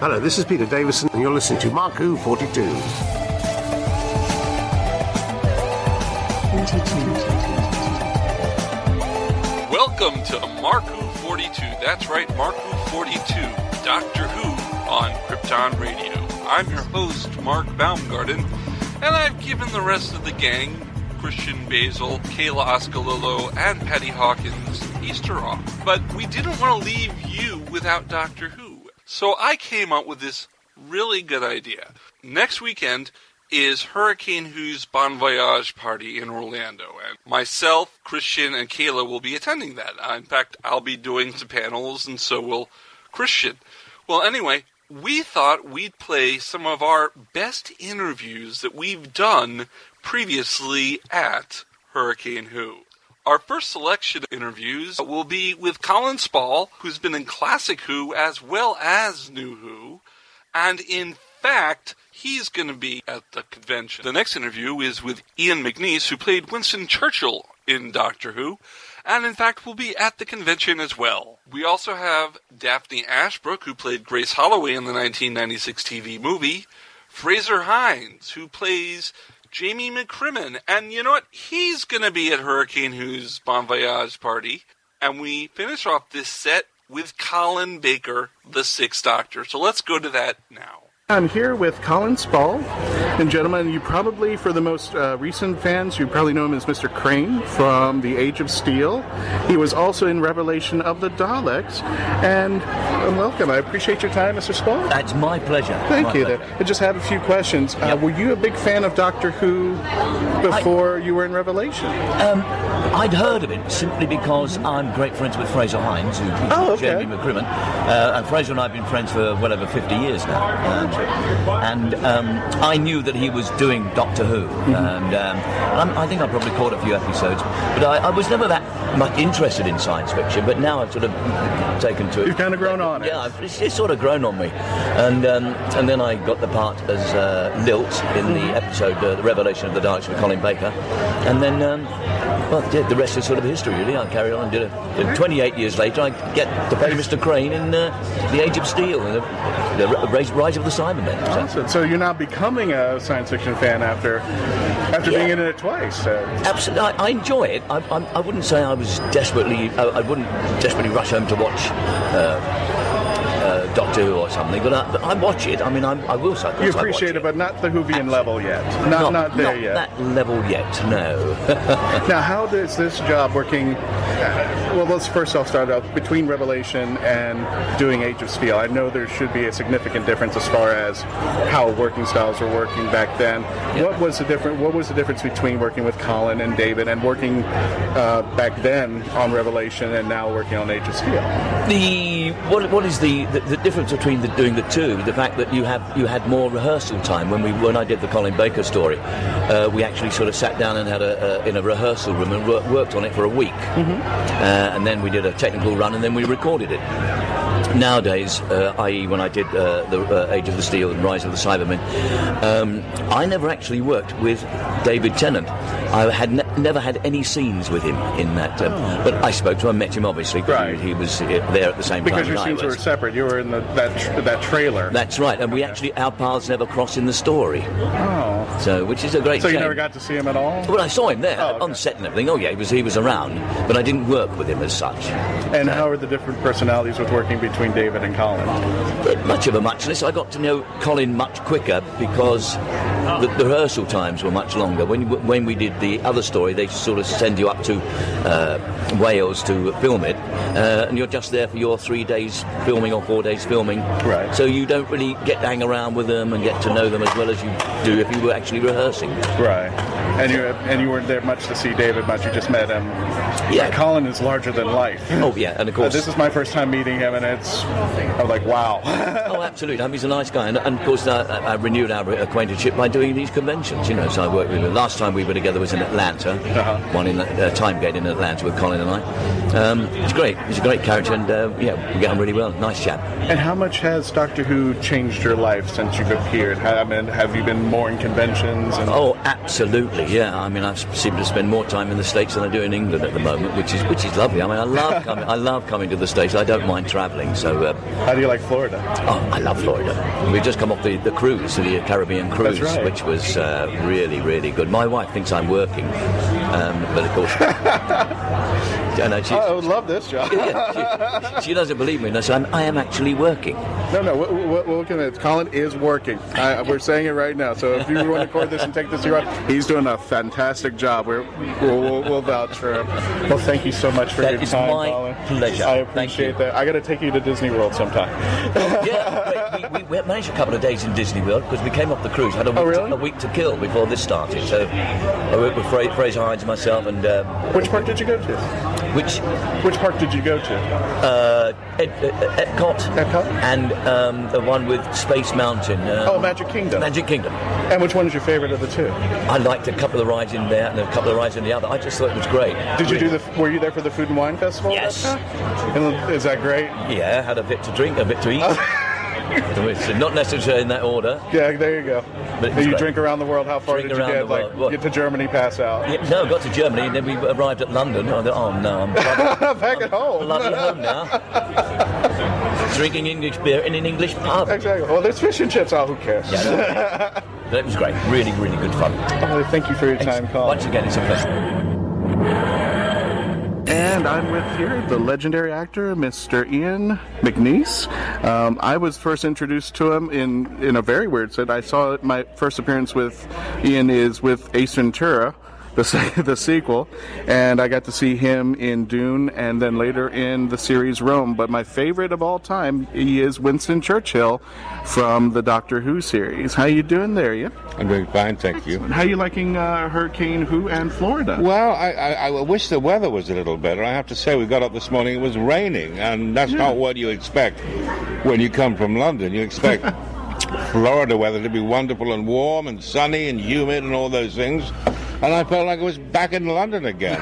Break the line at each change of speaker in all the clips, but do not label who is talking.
Hello, this is Peter Davison, and you're listening to MarkWHO42.
Welcome to MarkWHO42. That's right, MarkWHO42, Doctor Who on Krypton Radio. I'm your host, Mark Baumgarten, and I've given the rest of the gang, Christian-basel, Kayla-ascolillo, and patty-hawkins, Easter off. But we didn't want to leave you without Doctor Who. So I came up with this really good idea. Next weekend is Hurricane Who's Bon Voyage party in Orlando, and myself, Christian, and Kayla will be attending that. In fact, I'll be doing some panels, and so will Christian. Well, anyway, we thought we'd play some of our best interviews that we've done previously at Hurricane Who. Our first selection of interviews will be with Colin Spaull, who's been in Classic Who as well as New Who, and in fact, he's going to be at the convention. The next interview is with Ian-mcneice, who played Winston Churchill in Doctor Who, and in fact will be at the convention as well. We also have Daphne Ashbrook, who played Grace Holloway in the 1996 TV movie, Frazer Hines, who plays Jamie McCrimmon, and you know what? He's going to be at Hurricane Who's Bon Voyage party. And we finish off this set with Colin Baker, the Sixth Doctor. So let's go to that now.
I'm here with Colin Spaull, and gentlemen, you probably, for the most recent fans, you probably know him as Mr. Crane from The Age of Steel. He was also in Revelation of the Daleks, and welcome. I appreciate your time, Mr. Spaull.
That's my pleasure.
Thank you. I just have a few questions.
Yep.
Were you a big fan of Doctor Who before you were in Revelation?
I'd heard of it simply because I'm great friends with Frazer Hines, who's Jamie McCrimmon, and Frazer and I have been friends for well over 50 years now. And I knew that he was doing Doctor Who, and I think I probably caught a few episodes, but I was never that much interested in science fiction, but now I've sort of taken to it.
You've kind of grown on it.
Yeah, it's sort of grown on me. And then I got the part as Lilt in the episode The Revelation of the Daleks with Colin Baker, and then the rest is sort of history, really. I carried on and did it. 28 years later, I get to play Mr. Crane in The Age of Steel, the Rise of the Cybermen.
Awesome. So you're now becoming a science fiction fan after being in it twice.
Absolutely, I enjoy it. I wouldn't say I wouldn't desperately rush home to watch Doctor Who or something, but I watch it. I mean, I will say
you appreciate it, but not the Whovian level yet. Not there yet.
Not that level yet. No.
Now, how does this job working? Well, let's first off start out between Revelation and doing Age of Steel. I know there should be a significant difference as far as how working styles were working back then. Yep. What was the difference between working with Colin and David and working back then on Revelation and now working on Age of Steel?
What is the difference between doing the two? The fact that you had more rehearsal time. When I did the Colin Baker story, we actually sort of sat down and had in a rehearsal room and worked on it for a week, and then we did a technical run and then we recorded it. Nowadays, i.e. when I did the Age of the Steel and Rise of the Cybermen, I never actually worked with David Tennant. I had never had any scenes with him in that, but I spoke to him, met him obviously, because he was there at the same time.
Because your scenes were separate, you were in that trailer.
That's right, and our paths never crossed in the story.
Oh,
so which is a great.
So
shame.
You never got to see him at all?
Well, I saw him there on set and everything. Oh yeah, he was around, but I didn't work with him as such.
And how are the different personalities with working between David and Colin?
Much of a muchness. I got to know Colin much quicker because the rehearsal times were much longer. When we did the other story, they sort of send you up to Wales to film it, and you're just there for your 3 days filming or 4 days filming. Right. So you don't really get to hang around with them and get to know them as well as you do if you were actually rehearsing.
Right. And you weren't there much to see David much. You just met him. Yeah. Colin is larger than life.
Oh yeah, and of course
this is my first time meeting him, and I'm like, wow.
Oh, absolutely. He's a nice guy, and of course I renewed our acquaintanceship by doing these conventions. So I worked with him. Last time we were together was in Atlanta, one in Timegate in Atlanta with Colin and I. It's great. He's a great character, and we get on really well. Nice chap. And
how much has Doctor Who changed your life since you've appeared? Have you been more in conventions conventions? And...
Oh, absolutely, yeah. I mean, I seem to spend more time in the States than I do in England at the moment, which is lovely. I mean, I love coming to the States. I don't mind travelling. So,
how do you like Florida?
Oh, I love Florida. We've just come off the cruise, the Caribbean cruise,
That's right.
which was really, really good. My wife thinks I'm working, but of course,
I would love this job.
she doesn't believe me. And I say, I am actually working.
No, we're looking at Colin is working. We're saying it right now. So if you want to record this and take this around, he's doing a fantastic job. We'll vouch for him. Well, thank you so much for your time, Colin.
That is my pleasure.
I appreciate that. I got to take you to Disney World sometime.
Yeah, great. We managed a couple of days in Disney World because we came off the cruise, had a week to kill before this started. So I worked with Frazer Hines, myself, and
which park did you go to?
Which
park did you go to?
Epcot. And the one with Space Mountain.
Magic Kingdom.
Magic Kingdom.
And which one is your favorite of the two?
I liked a couple of rides in there and a couple of rides in the other. I just thought it was great.
Were you there for the Food and Wine Festival?
Yes.
Is that great?
Yeah, had a bit to drink, a bit to eat. It's not necessarily in that order.
Yeah, there you go.
But
you drink around the world. How far did you get? Get to Germany, pass out?
Yeah, no, got to Germany, and then we arrived at London. I thought, oh no, I'm
back at home.
Bloody home now. Drinking English beer in an English pub.
Exactly. Well, there's fish and chips. Oh, who cares?
Yeah, but it was great. Really, really good fun.
Oh, thank you for your time, Colin.
Once again, it's a pleasure.
And I'm with here the legendary actor, Mr. Ian McNeice. I was first introduced to him in a very weird set. I saw my first appearance with Ian is with Ace Ventura, the sequel, and I got to see him in Dune and then later in the series Rome. But my favorite of all time, he is Winston Churchill from the Doctor Who series. How you doing there, Ian?
I'm doing fine, thank you.
How you liking Hurricane Who and Florida?
Well, I wish the weather was a little better. I have to say, we got up this morning, it was raining, and that's not what you expect when you come from London. You expect Florida weather to be wonderful and warm and sunny and humid and all those things. And I felt like I was back in London again.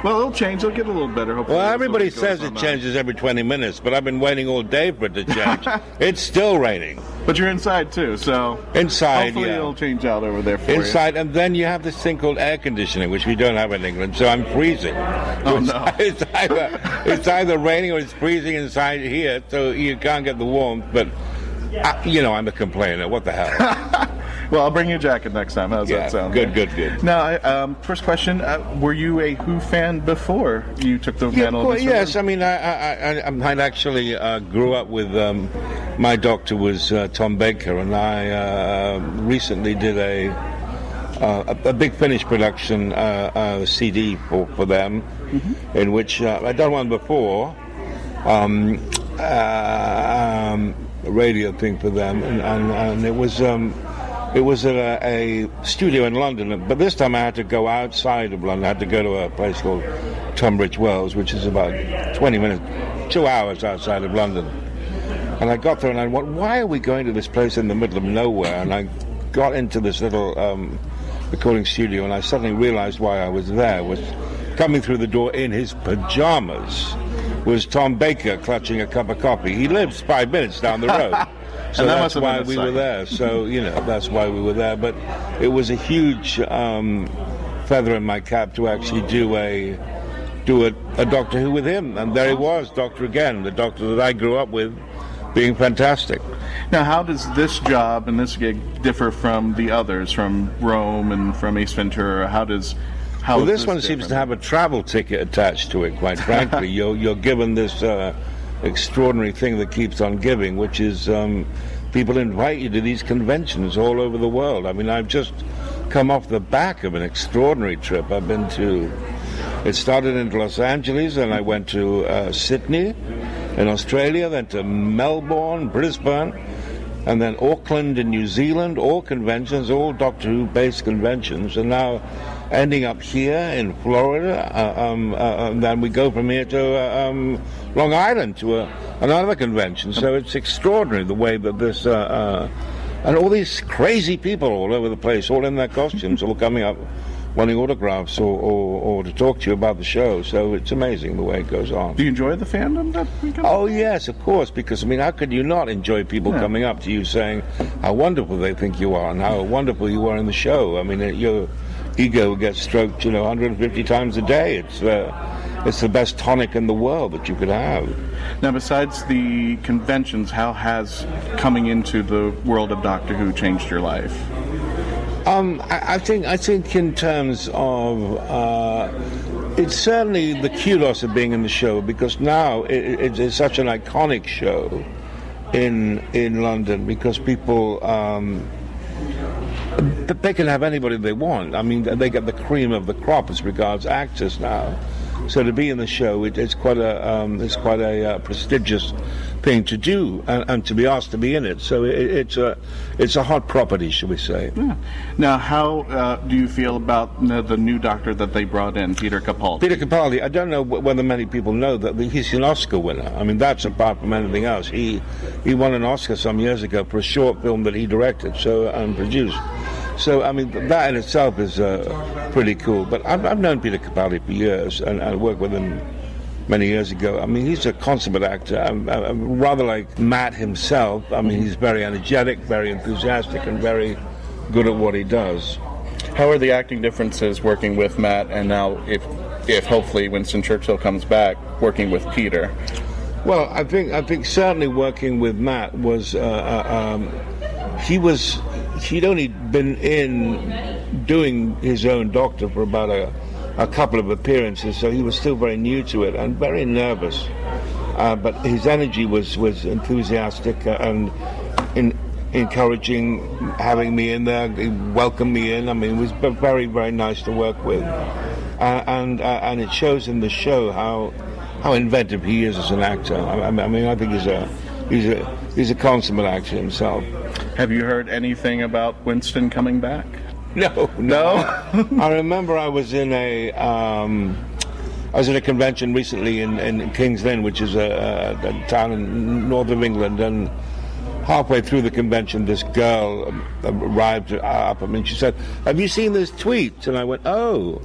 Well, it'll change. It'll get a little better, hopefully.
Well, everybody says it changes every 20 minutes, but I've been waiting all day for it to change. It's still raining.
But you're inside, too, so...
Inside,
hopefully it'll change out over there for you.
Inside, and then you have this thing called air conditioning, which we don't have in England, so I'm freezing.
Oh, no.
It's either raining or it's freezing inside here, so you can't get the warmth, but, I'm a complainer. What the hell?
Well, I'll bring you a jacket next time. How's that sound?
Good.
Now, first question, were you a Who fan before you took the mantle?
Yes, I mean, I actually grew up with, my doctor was Tom Baker, and I recently did a Big Finish production CD for them, in which I'd done one before, a radio thing for them, and it was... It was at a studio in London, but this time I had to go outside of London. I had to go to a place called Tunbridge Wells, which is about 20 minutes, 2 hours outside of London. And I got there and I went, why are we going to this place in the middle of nowhere? And I got into this little recording studio and I suddenly realized why I was there. Was coming through the door in his pajamas was Tom Baker clutching a cup of coffee. He lives 5 minutes down the road. So that's why we were there. So, that's why we were there. But it was a huge feather in my cap to actually do a Doctor Who with him. And there he was, Doctor again, the Doctor that I grew up with, being fantastic.
Now, how does this job and this gig differ from the others, from Rome and from Ace Ventura?
Well, this one seems to have a travel ticket attached to it, quite frankly. You're given this... extraordinary thing that keeps on giving, which is people invite you to these conventions all over the world. I mean, I've just come off the back of an extraordinary trip. I've been to, it started in Los Angeles, and I went to Sydney in Australia, then to Melbourne, Brisbane, and then Auckland in New Zealand, all conventions, all Doctor Who based conventions, and now ending up here in Florida, and then we go from here to Long Island to another convention. So it's extraordinary the way that this, and all these crazy people all over the place, all in their costumes, all coming up wanting autographs or to talk to you about the show. So it's amazing the way it goes on.
Do you enjoy the fandom that we come?
Oh yes, of course. Because I mean, how could you not enjoy people coming up to you saying how wonderful they think you are and how wonderful you are in the show? I mean, your ego gets stroked, 150 times a day. It's the best tonic in the world that you could have.
Now, besides the conventions, how has coming into the world of Doctor Who changed your life?
I think in terms of it's certainly the kudos of being in the show, because now it's such an iconic show in London, because people they can have anybody they want. I mean, they get the cream of the crop as regards actors now. So to be in the show, it's quite a prestigious thing to do, and to be asked to be in it. So it's a hot property, shall we say?
Yeah. Now, how do you feel about the new Doctor that they brought in, Peter Capaldi?
Peter Capaldi. I don't know whether many people know that he's an Oscar winner. I mean, that's apart from anything else. He won an Oscar some years ago for a short film that he directed and produced. So, I mean, that in itself is pretty cool. But I've known Peter Capaldi for years, and I worked with him many years ago. I mean, he's a consummate actor, rather like Matt himself. I mean, he's very energetic, very enthusiastic, and very good at what he does.
How are the acting differences working with Matt, and now, if hopefully Winston Churchill comes back, working with Peter?
Well, I think certainly working with Matt was he'd only been in doing his own Doctor for about a couple of appearances, so he was still very new to it and very nervous. But his energy was enthusiastic and encouraging, having me in there. He welcomed me in. I mean, it was very, very nice to work with, and it shows in the show how inventive he is as an actor. I mean, I think he's a consummate actor himself.
Have you heard anything about Winston coming back?
No. I remember I was in a convention recently in King's Lynn, which is a town in north of England, and halfway through the convention, this girl arrived up. I mean, she said, "Have you seen this tweet?" And I went, "Oh,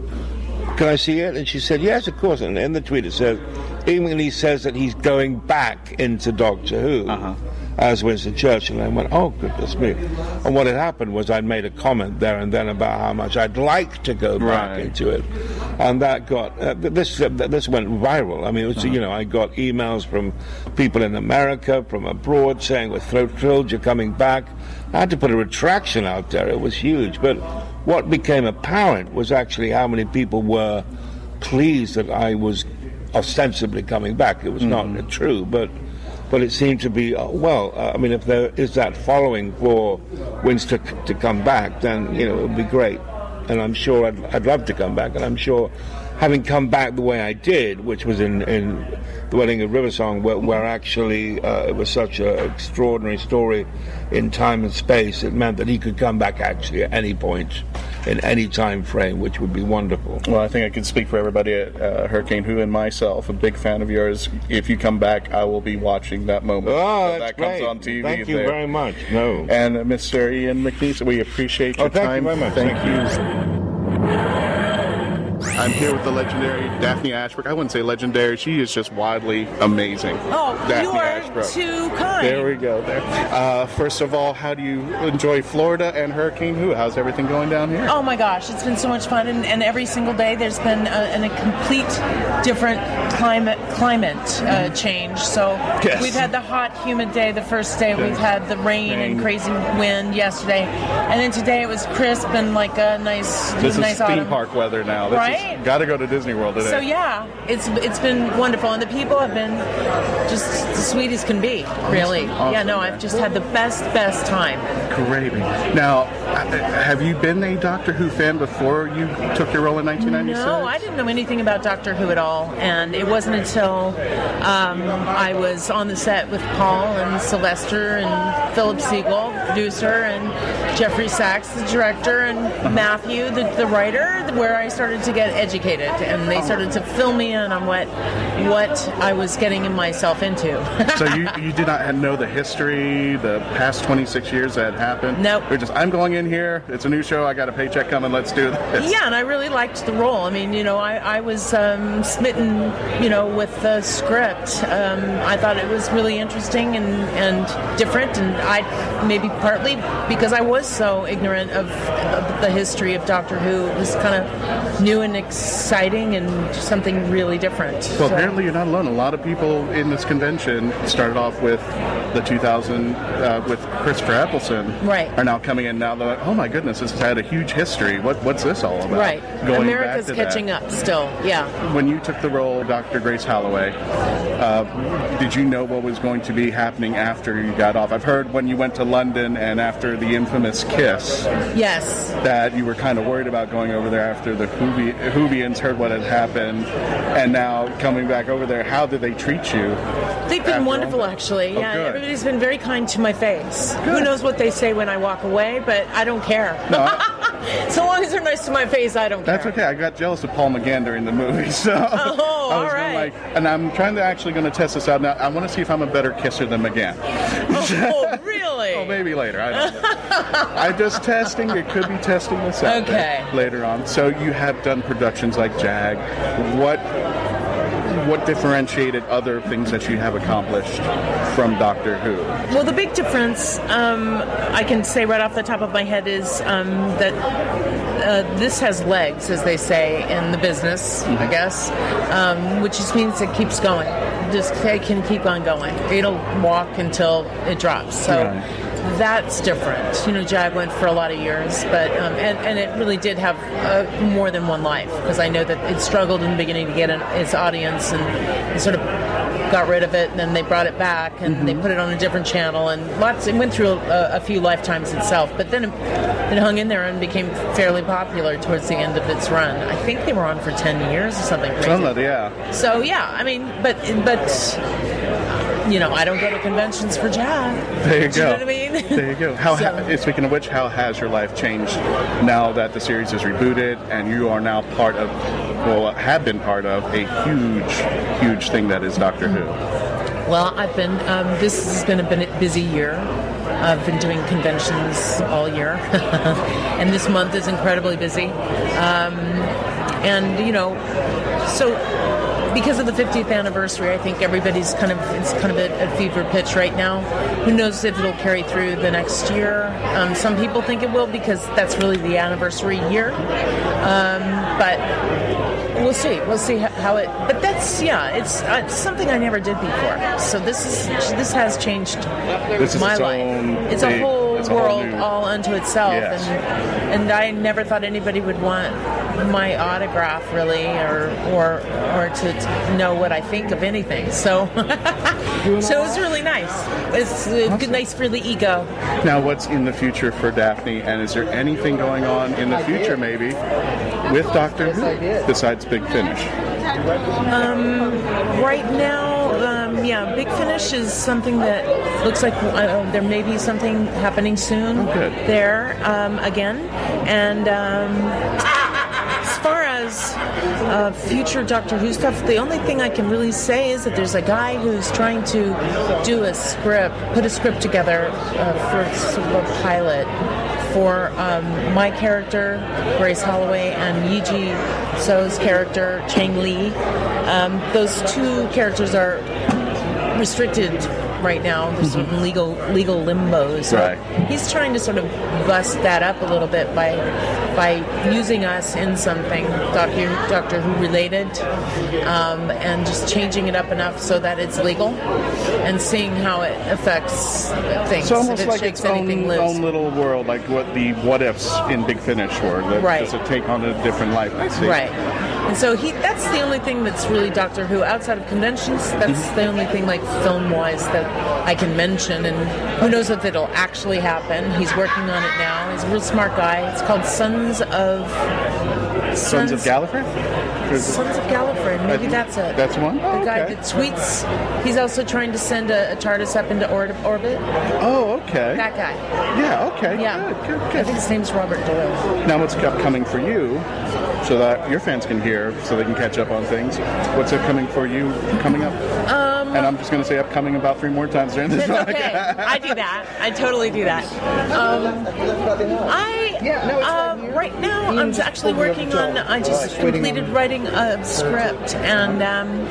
can I see it?" And she said, "Yes, of course." And in the tweet it says, Ian-mcneice says that he's going back into Doctor Who. As Winston Churchill, and I went, "Oh, goodness me." And what had happened was I'd made a comment there and then about how much I'd like to go back into it, and that got this went viral. I mean, it was I got emails from people in America, from abroad, saying, "We're thrilled you're coming back." I had to put a retraction out there. It was huge, but what became apparent was actually how many people were pleased that I was ostensibly coming back. It was not true, but it seemed to be, I mean, if there is that following for Winston to come back, then, it would be great. And I'm sure I'd love to come back. And I'm sure, having come back the way I did, which was in The Wedding of Riversong, where actually it was such an extraordinary story in time and space, it meant that he could come back actually at any point, in any time frame, which would be wonderful.
Well, I think I can speak for everybody at Hurricane Who and myself, a big fan of yours. If you come back, I will be watching that moment.
Oh,
that
great.
Comes on TV.
Thank you very much. No.
And Mr. Ian-mcneice, we appreciate your time.
Thank you very much.
Thank you. I'm here with the legendary Daphne Ashbrook. I wouldn't say legendary. She is just wildly amazing.
Oh,
Daphne
you are
Ashbrook.
too kind.
There we go. There. First of all, how do you enjoy Florida and Hurricane Who? How's everything going down here?
Oh my gosh, it's been so much fun, and every single day there's been a complete different climate change. So
yes.
We've had the hot, humid day the first day. We've had the rain and crazy wind yesterday, and then today it was crisp and like a nice
This
nice
is
autumn.
theme park weather now. This
Right?
Got to go to Disney World today.
So yeah, it's been wonderful, and the people have been just the sweet as can be. Really,
Awesome.
Yeah. No, I've just had the best time.
Great. Now, have you been a Doctor Who fan before you took your role in 1996?
No, I didn't know anything about Doctor Who at all, and it wasn't until I was on the set with Paul and Sylvester and Philip Siegel, the producer, and Jeffrey Sachs, the director, and Matthew, the writer, where I started to get educated, and they started to fill me in on what I was getting myself into.
So you did not know the history, the past 26 years that had happened?
Nope.
You're just, I'm going in here, it's a new show, I got a paycheck coming, let's do this.
Yeah, and I really liked the role. I mean, I was smitten, with the script. I thought it was really interesting and different, and I maybe partly because I was so ignorant of the history of Doctor Who. It was kind of new and exciting and something really different.
Well, apparently you're not alone. A lot of people in this convention started off with the 2000 with Christopher Eccleston.
Right.
Are now coming in now. They're like, oh my goodness, this has had a huge history. What's this all about?
Right.
Going
America's
back to
catching
that.
up still. Yeah.
When you took the role of Dr. Grace Holloway, did you know what was going to be happening after you got off? I've heard when you went to London and after the infamous kiss,
Yes.
that you were kind of worried about going over there after the Whovians heard what had happened, and now coming back over there. How did they treat you?
They've been
after
wonderful,
all?
actually.
Oh,
Yeah,
good.
everybody's been very kind to my face.
Good.
Who knows what they say when I walk away, but I don't care.
No,
So long as they're nice to my face, I don't care.
that's okay. I got jealous of Paul McGann during the movie, so
Oh,
I was
all
gonna,
right.
and I'm trying to actually going to test this out now. I want to see if I'm a better kisser than McGann.
Oh, really?
Oh, maybe later. I don't know. I'm just testing. It could be testing this out
Okay.
later on. So you have done productions like JAG. What differentiated other things that you have accomplished from Doctor Who?
Well, the big difference, I can say right off the top of my head, is that this has legs, as they say in the business, I guess, which just means it keeps going. It can keep on going. It'll walk until it drops. So.
Right.
That's different. JAG went for a lot of years, but and it really did have more than one life, because I know that it struggled in the beginning to get its audience, and it sort of got rid of it, and then they brought it back, and they put it on a different channel, and it went through a few lifetimes itself, but then it hung in there and became fairly popular towards the end of its run. I think they were on for 10 years or something crazy.
Yeah.
So yeah, I mean, but I don't go to conventions for JAG.
There you
Do you
go.
know what I mean?
There you go. Speaking of which, how has your life changed now that the series is rebooted and you are now have been part of a huge thing that is Doctor Who?
Well, I've been. This has been a busy year. I've been doing conventions all year, and this month is incredibly busy. So. Because of the 50th anniversary, I think everybody's kind of at fever pitch right now. Who knows if it'll carry through the next year? Some people think it will, because that's really the anniversary year. But we'll see. We'll see how it. But that's it's something I never did before. So this has changed my life. It's a whole world all unto itself,
Yes.
and I never thought anybody would want my autograph, really, or to know what I think of anything. So it was really nice. It's nice for the ego.
Now, what's in the future for Daphne, and is there anything going on in the future, maybe, with Doctor Who besides Big Finish?
Right now, Big Finish is something that looks like there may be something happening soon there again. And as far as future Doctor Who stuff, the only thing I can really say is that there's a guy who's trying to do put a script together for sort of a pilot for my character, Grace Holloway, and Yiji So's character, Chang Li. Those two characters are restricted right now. There's sort of legal limbo. So
Right.
he's trying to sort of bust that up a little bit by using us in something Doctor Who related, and just changing it up enough so that it's legal, and seeing how it affects things.
So almost
if it
like
shakes
its
anything loose.
own little world, like what the what ifs in Big Finish were.
Right.
Does it take on a different life? I see.
Right. And so that's the only thing that's really Doctor Who outside of conventions. That's the only thing, like film-wise, that I can mention. And who knows if it'll actually happen. He's working on it now. He's a real smart guy. It's called Sons of
Gallifrey?
Sons of Gallifrey. Maybe that's it.
That's one? Oh,
The guy
okay.
that tweets. He's also trying to send a TARDIS up into orbit.
Oh, okay.
That guy.
Yeah, okay.
Yeah.
Good.
I think his name's Robert Doyle.
Now what's upcoming for you so that your fans can hear, so they can catch up on things. What's upcoming for you coming up? And I'm just going to say upcoming about 3 more times during this podcast.
Okay, I do that. I totally do that. Right now, I'm actually working on. I just completed writing a script, and I'm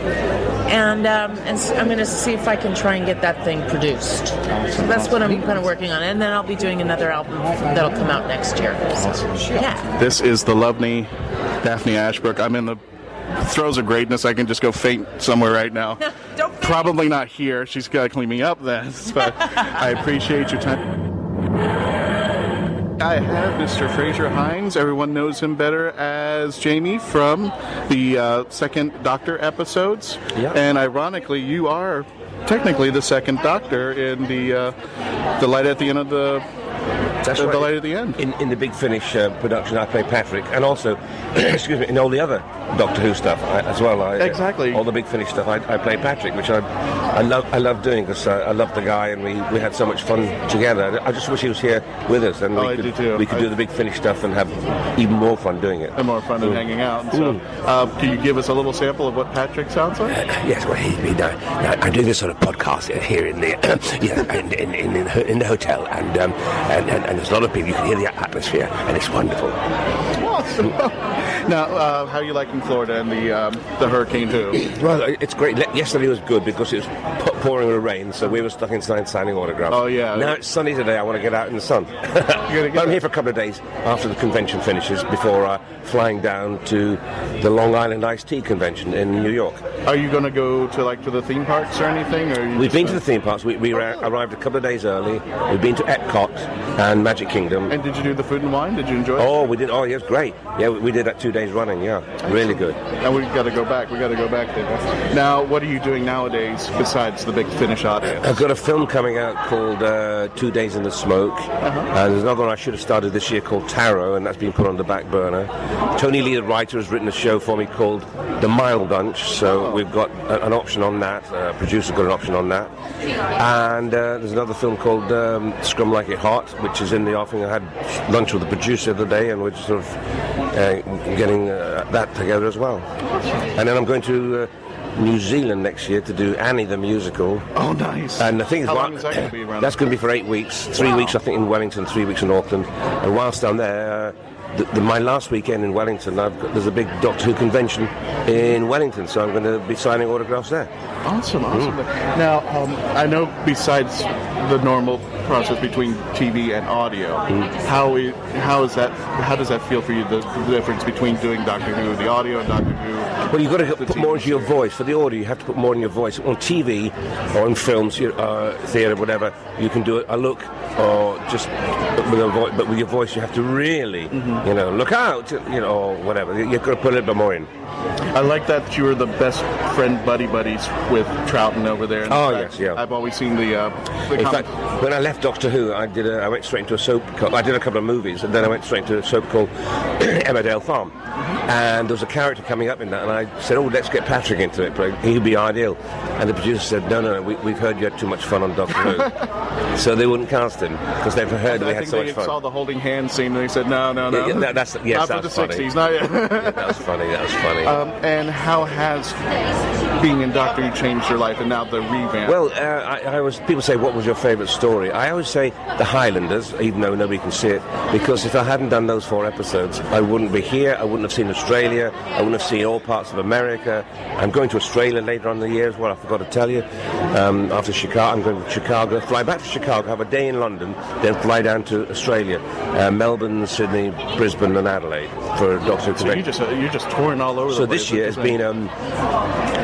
going to see if I can try and get that thing produced. So that's what I'm kind of working on, and then I'll be doing another album that'll come out next year.
Awesome.
Yeah.
This is the lovely Daphne Ashbrook. I'm in the throes of greatness. I can just go faint somewhere right now.
Don't faint.
Probably not here. She's got to clean me up then. But I appreciate your time. I have Mr. Frazer Hines. Everyone knows him better as Jamie from the second Doctor episodes.
Yep.
And ironically, you are technically the second Doctor in the light at the end of the light at the end.
In the Big Finish production, I play Patrick, and also, excuse me, in all the other Doctor Who stuff as well.
Exactly.
All the Big Finish stuff, I play Patrick, which I love doing because I love the guy, and we had so much fun together. I just wish he was here with us, and we could do the Big Finish stuff and have even more fun doing it.
And more fun than hanging out. And so, can you give us a little sample of what Patrick sounds like?
Yes, well, I'm doing this sort of podcast here in the in the hotel, and there's a lot of people. You can hear the atmosphere, and it's wonderful.
Awesome. Now, how are you liking Florida and the hurricane too?
Well, it's great. Yesterday was good because it was pouring with rain, so we were stuck inside signing autographs.
Oh, yeah.
Now it's sunny today. I want to get out in the sun. I'm here for a couple of days after the convention finishes before flying down to the Long Island Iced Tea Convention in New York.
Are you going to go to the theme parks or anything? Or
We've been to the theme parks. We arrived a couple of days early. We've been to Epcot and Magic Kingdom.
And did you do the food and wine? Did you enjoy it?
Oh, we did. Oh, yeah, it was great. Yeah, we did that 2 days running. Yeah, really good.
And we've got to go back. There. Now, what are you doing nowadays besides the Big Finish audience?
I've got a film coming out called 2 Days in the Smoke. And there's another one I should have started this year called Tarot, and that's been put on the back burner. Tony Lee, the writer, has written a show for me called The Mile Bunch, so we've got an option on that. Producer's got an option on that. And there's another film called Scrum Like It Hot, which is in the offing. I had lunch with the producer the other day, and we're just sort of getting that together as well. And then I'm going to New Zealand next year to do Annie the musical.
Oh, nice.
And the thing is,
how long is that going to be around?
That's going to be for 8 weeks. 3 weeks, I think, in Wellington, 3 weeks in Auckland. And whilst I'm there, my last weekend in Wellington, there's a big Doctor Who convention in Wellington, so I'm going to be signing autographs there.
Awesome. Now, I know besides the normal process between TV and audio, how does that feel for you, the difference between doing Doctor Who, the audio, and Doctor Who?
Well, you've got to put more into your voice. For the audio, you have to put more in your voice. On TV or in films, theatre, whatever, you can do a look or just with a voice, but with your voice, you have to really, look out, or whatever. You've got to put a little bit more in.
I like that you were the best friend buddies with Troughton over there.
Yes, yeah.
I've always seen the
in fact, when I left Doctor Who, I went straight into a soap. I did a couple of movies, and then I went straight into a soap called Emmerdale Farm. And there was a character coming up in that, and I said, let's get Patrick into it, but he'd be ideal. And the producer said, no, we've heard you had too much fun on Doctor Who. So they wouldn't cast him, because they've heard we had so much fun.
I saw the holding hands scene, and they said, no.
That's
not for the
funny.
60s, not yet.
That was funny.
And how has being in Doctor Who changed your life, and now the revamp?
Well, people say, what was your favourite story? I always say The Highlanders, even though nobody can see it, because if I hadn't done those 4 episodes, I wouldn't be here, I wouldn't have seen Australia, I wouldn't have seen all parts of America. I'm going to Australia later on in the year as well, I forgot to tell you. After Chicago, I'm going to Chicago, fly back to Chicago, have a day in London, then fly down to Australia, Melbourne, Sydney, Brisbane and Adelaide for Doctor Who convention.
So you're just touring all over the place.
So this year has been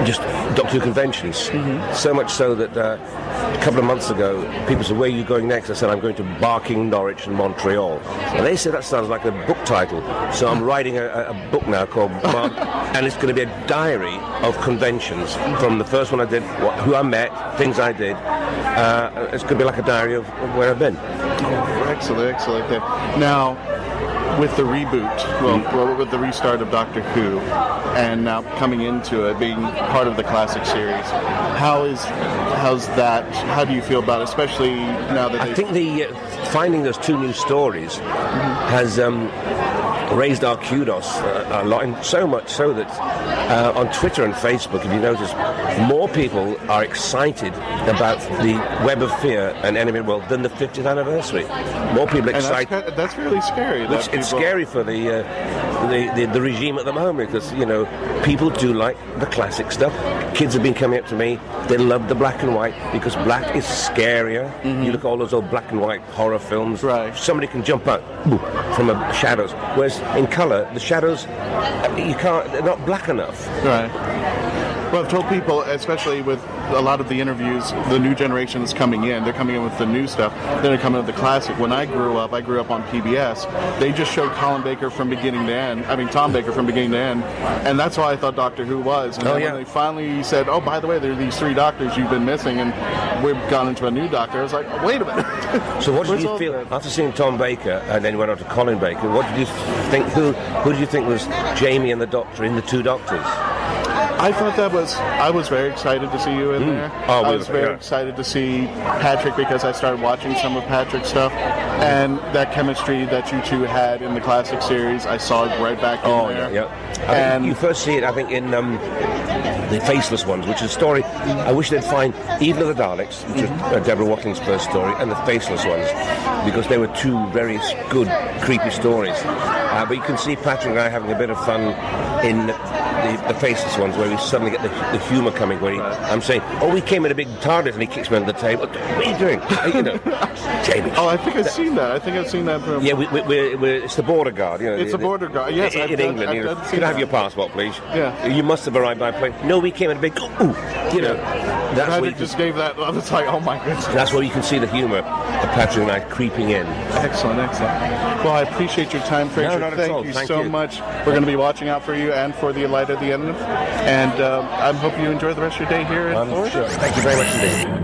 just Doctor Who conventions. So much so that a couple of months ago, people said, where are you going next? I said, I'm going to Barking, Norwich and Montreal. And they said, that sounds like a book title. So I'm writing a book now called Mark, and it's going to be a diary of conventions from the first one I did, who I met, things I did. It's going to be like a diary of where I've been.
Excellent. Now, with the reboot, with the restart of Doctor Who, and now coming into it, being part of the classic series, how's that? How do you feel about it, especially now that
I think finding those 2 new stories has raised our kudos a lot, and so much so that on Twitter and Facebook, if you notice, more people are excited about the Web of Fear and Enemy World than the 50th anniversary. More people excited.
That's really scary.
It's scary for the regime at the moment, because people do like the classic stuff. Kids have been coming up to me. They love the black and white because black is scarier. You look at all those old black and white horror films.
Right.
Somebody can jump out from the shadows, whereas in colour, the shadows they're not black enough.
Right. Well, I've told people, especially with a lot of the interviews, the new generation is coming in. They're coming in with the new stuff. Then they're coming with the classic. When I grew up on PBS. They just showed Colin Baker from beginning to end. I mean, Tom Baker from beginning to end. And that's why I thought Doctor Who was. And then when they finally said, oh, by the way, there are these 3 doctors you've been missing, and we've gone into a new doctor, I was like, wait a minute.
So what did you feel, after seeing Tom Baker, and then you went on to Colin Baker, what did you think, who did you think was Jamie and the Doctor in the 2 Doctors?
I thought I was very excited to see you in there. I was very excited to see Patrick, because I started watching some of Patrick's stuff, and that chemistry that you two had in the classic series, I saw it right back in there.
And you first see it, I think, in the Faceless Ones, which is a story I wish they'd find Eden of the Daleks, which is Deborah Watling's first story, and the Faceless Ones, because they were 2 very good, creepy stories. But you can see Patrick and I having a bit of fun in the Faceless Ones, where we suddenly get the humour coming, where I'm saying, oh, we came in a big TARDIS, and he kicks me under the table. What are you doing? Jamie.
Oh, I think I've seen that. From...
Yeah, it's the border guard.
It's a border guard, yes.
In England. Can I have your passport, please?
Yeah.
You must have arrived by plane. No, we came in a big, That's
where you just gave that, I was like, oh my goodness.
That's where you can see the humour of Patrick and I creeping in.
Excellent. Well, I appreciate your time, Frazer.
No, not at all.
Thank you so much. We're going to be watching out for you and for the Light at the End. And I hope you enjoy the rest of your day here in Florida.
Sure. Thank you very much indeed.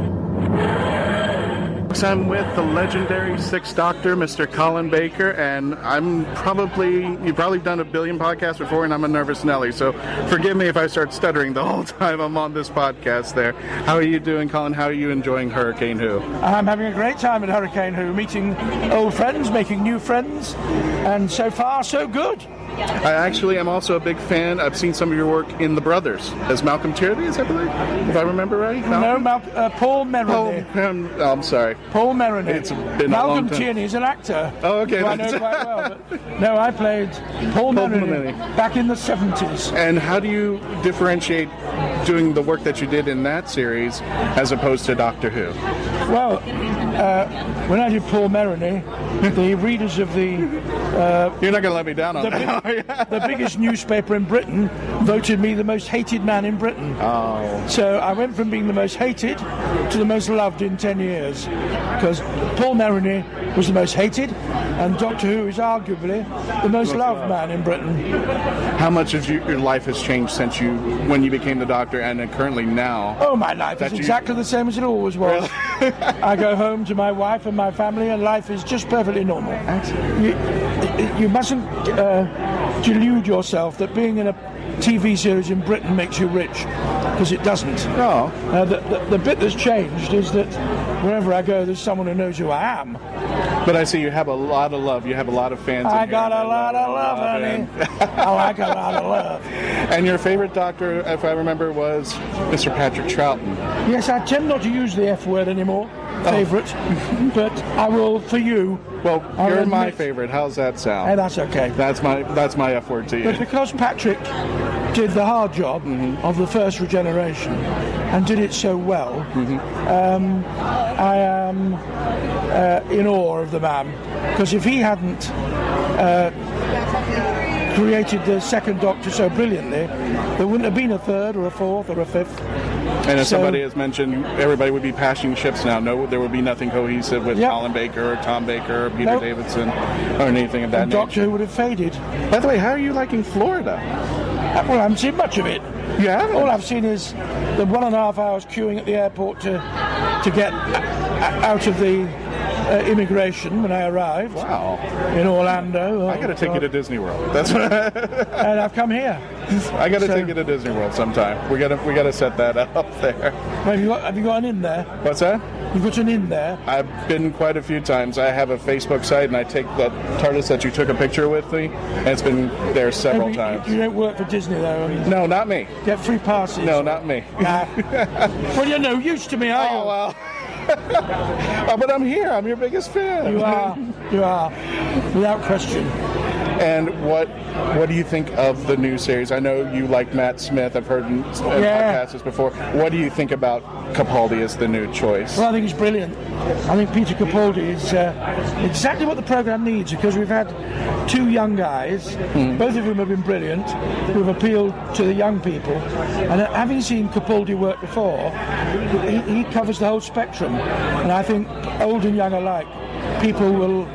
I'm with the legendary 6th Doctor, Mr. Colin Baker, and you've probably done a billion podcasts before, and I'm a nervous Nelly, so forgive me if I start stuttering the whole time I'm on this podcast there. How are you doing, Colin? How are you enjoying Hurricane Who?
I'm having a great time at Hurricane Who, meeting old friends, making new friends, and so far, so good.
I actually am also a big fan. I've seen some of your work in The Brothers as Malcolm Tierney, I believe, if I remember right.
Malcolm? No, Paul Merroney.
I'm sorry.
Paul Merroney.
It's been
Malcolm Tierney is an actor.
Oh, okay.
Who I know quite well. But, no, I played Paul Merroney back in the 70s.
And how do you differentiate doing the work that you did in that series as opposed to Doctor Who?
Well, when I did Paul Merroney, the readers of the...
You're not going to let me down on that.
The biggest newspaper in Britain voted me the most hated man in Britain.
Oh.
So I went from being the most hated to the most loved in 10 years. Because Paul Merroney was the most hated, and Doctor Who is arguably the most loved man in Britain.
How much of your life has changed since when you became the Doctor and then currently now?
Oh, my life is exactly the same as it always was. Really? I go home to my wife and my family, and life is just perfectly normal. You mustn't delude yourself that being in a TV series in Britain makes you rich, because it doesn't.
Oh.
The bit that's changed is that wherever I go, there's someone who knows who I am.
But I see you have a lot of love. You have a lot of fans.
I got a lot of love, honey. I like a lot of love.
And your favorite Doctor, if I remember, was Mr. Patrick Troughton.
Yes, I tend not to use the F word anymore. Favorite, but I will for you.
Well, you're my favorite. How's that sound?
Hey, that's okay.
That's my F word to you.
But because Patrick did the hard job of the first regeneration and did it so well, I am in awe of the man. Because if he hadn't created the 2nd Doctor so brilliantly, there wouldn't have been a 3rd or a 4th or a 5th.
And as somebody has mentioned, everybody would be passing ships now. No, there would be nothing cohesive with Colin Baker or Tom Baker or Peter Davison or anything of that nature.
Doctor Who would have faded.
By the way, how are you liking Florida?
Well, I haven't seen much of it.
You haven't?
All I've seen is the 1.5 hours queuing at the airport to get out of the immigration when I arrived.
Wow.
In Orlando.
I got to take you to Disney World. That's what
and I've come here.
I got to take you to Disney World sometime. We got to set that up there.
Well, have you got an in there?
What's that?
You've got an inn there.
I've been quite a few times. I have a Facebook site, and I take that TARDIS that you took a picture with me, and it's been there several times.
You don't work for Disney, though?
No, not me.
Get free passes?
No, not me.
Well, you're no use to me, are you?
Oh, well. Oh, but I'm here. I'm your biggest fan.
You are, without question.
And what do you think of the new series? I know you like Matt Smith. I've heard in podcasts before. What do you think about Capaldi as the new choice?
Well, I think he's brilliant. I think Peter Capaldi is exactly what the programme needs, because we've had two young guys, both of whom have been brilliant, who have appealed to the young people. And having seen Capaldi work before, he covers the whole spectrum. And I think old and young alike, people will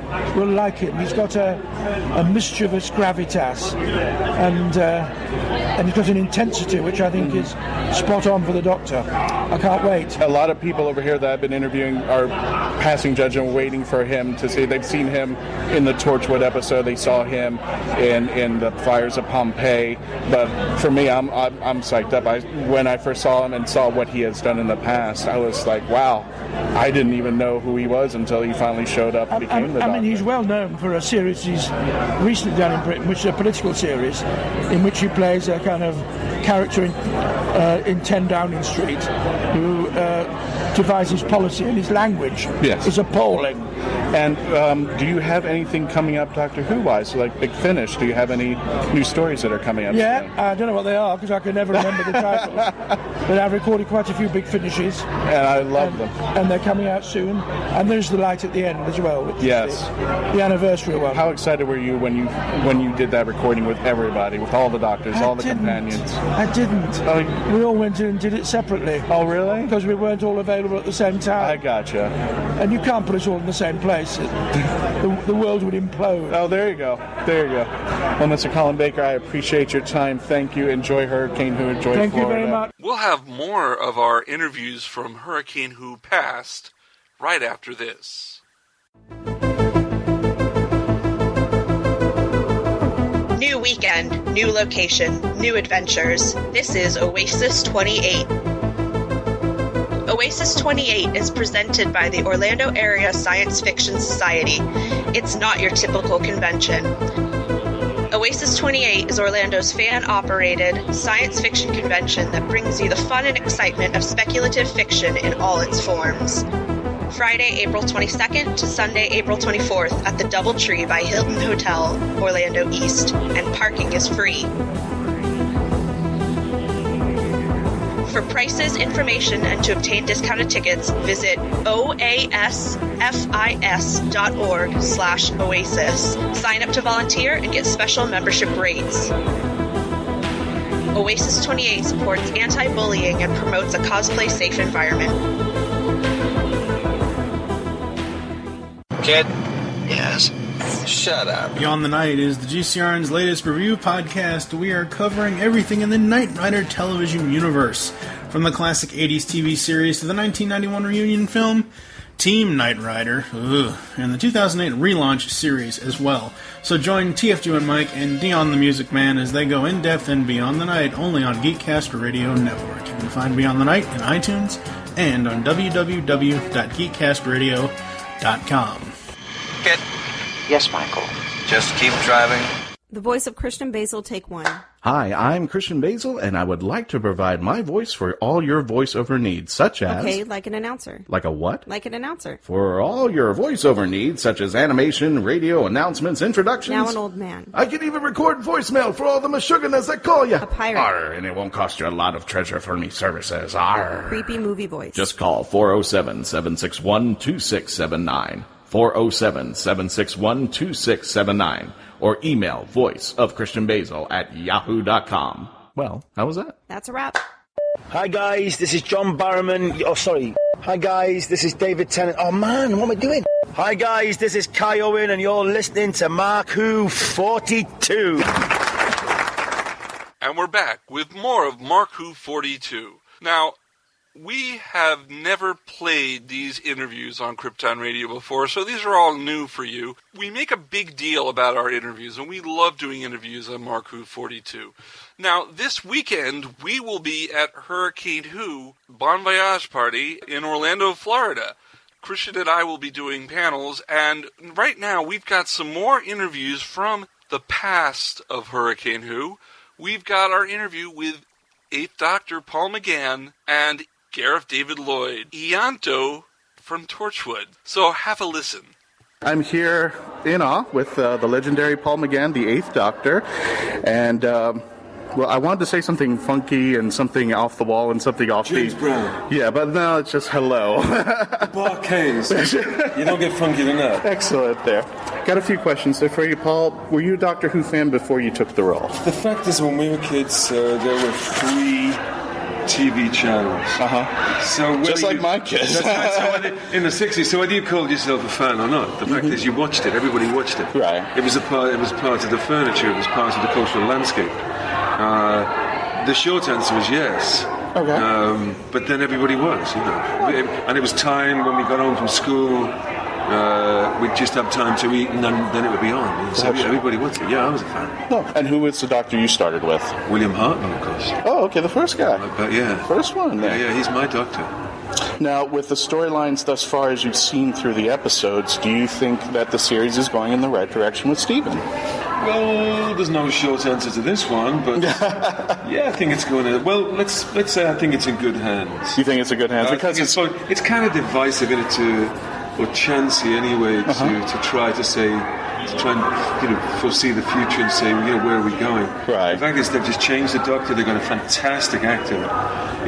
like him. He's got a mischievous gravitas, and he's got an intensity which I think is spot on for the Doctor. I can't wait.
A lot of people over here that I've been interviewing are passing judgment, waiting for him to see. They've seen him in the Torchwood episode. They saw him in the Fires of Pompeii. But for me, I'm psyched up. When I first saw him and saw what he has done in the past, I was like, wow. I didn't even know who he was until he finally showed up and became the Doctor.
I mean, he's well known for a series he's recently done in Britain, which is a political series, in which he plays a kind of character in 10 Downing Street who devises policy, and his language is appalling.
And do you have anything coming up Doctor Who-wise? So like Big Finish, do you have any new stories that are coming up?
Yeah,
soon?
I don't know what they are because I can never remember the titles. But I've recorded quite a few Big Finishes.
And I love them.
And they're coming out soon. And there's The Light at the End as well, which is the anniversary one.
How excited were you when you did that recording with everybody, with all the Doctors, all the companions?
I didn't.
Oh,
we all went in and did it separately.
Oh, really?
Because we weren't all available at the same time.
I gotcha.
And you can't put us all in the same place. The world would implode.
Oh, there you go. There you go. Well, Mr. Colin Baker, I appreciate your time. Thank you. Enjoy Hurricane Who. Enjoy Florida.
Thank you very much.
We'll have more of our interviews from Hurricane Who past right after this.
New weekend, new location, new adventures. This is Oasis 28. Oasis 28 is presented by the Orlando Area Science Fiction Society. It's not your typical convention. Oasis 28 is Orlando's fan-operated science fiction convention that brings you the fun and excitement of speculative fiction in all its forms. Friday, April 22nd to Sunday, April 24th at the DoubleTree by Hilton Hotel, Orlando East, and parking is free. For prices, information, and to obtain discounted tickets, visit oasfis.org/oasis. Sign up to volunteer and get special membership rates. Oasis 28 supports anti-bullying and promotes a cosplay-safe environment.
Kid? Yes? Shut up.
Beyond the Night is the GCRN's latest review podcast. We are covering everything in the Knight Rider television universe, from the classic 80s TV series to the 1991 reunion film, Team Knight Rider, and the 2008 relaunch series as well. So join TFG and Mike and Dion the Music Man as they go in-depth in Beyond the Night, only on Geekcast Radio Network. You can find Beyond the Night in iTunes and on www.geekcastradio.com.
Kid?
Yes, Michael.
Just keep driving.
The voice of Christian-basel, take one.
Hi, I'm Christian-basel, and I would like to provide my voice for all your voiceover needs, such as...
Okay, like an announcer.
Like a what?
Like an announcer.
For all your voiceover needs, such as animation, radio, announcements, introductions...
Now an old man.
I can even record voicemail for all the Meshuggahs that call you.
A pirate.
Arr, and it won't cost you a lot of treasure for me services. Arr.
Creepy movie voice.
Just call 407-761-2679. 407-761-2679. Or email voiceofchristianbasel@yahoo.com. Well, how was that?
That's a wrap.
Hi guys, this is John Barrowman. Oh, sorry. Hi guys, this is David Tennant. Oh man, what am I doing? Hi guys, this is Kai Owen, and you're listening to MarkWHO42.
And we're back with more of MarkWHO42. Now, we have never played these interviews on Krypton Radio before, so these are all new for you. We make a big deal about our interviews, and we love doing interviews on MarkWHO42. Now, this weekend, we will be at Hurricane Who Bon Voyage Party in Orlando, Florida. Christian and I will be doing panels, and right now we've got some more interviews from the past of Hurricane Who. We've got our interview with 8th Doctor Paul McGann and Gareth David-Lloyd, Ianto from Torchwood. So have a listen.
I'm here in awe with the legendary Paul McGann, the 8th Doctor, and well, I wanted to say something funky and something off the wall and something off
James
the...
Brown.
Yeah, but now it's just hello.
Barcades. You don't get funky than that.
Excellent there. Got a few questions there for you, Paul. Were you a Doctor Who fan before you took the role?
The fact is, when we were kids, there were 3 TV channels. So
just like my kids.
That's right. So in the 60s, so whether you called yourself a fan or not, the fact is you watched it. Everybody watched it.
Right.
It was part of the furniture. It was part of the cultural landscape. The short answer is yes.
Okay.
But then everybody was, and it was time when we got home from school. We'd just have time to eat, and then it would be on. So everybody watched it. Yeah, I was a fan.
No. And who was the Doctor you started with?
William Hartnell, of course.
Oh, okay, the first guy.
But yeah.
First one.
Yeah, he's my Doctor.
Now, with the storylines thus far as you've seen through the episodes, do you think that the series is going in the right direction with Stephen?
Well, there's no short answer to this one, but yeah, I think it's going in. Well, let's say I think it's in good hands.
You think it's in good hands? Because
it's kind of divisive in it or chancy anyway to try and foresee the future and say, where are we going?
Right.
The fact is, they've just changed the Doctor. They've got a fantastic actor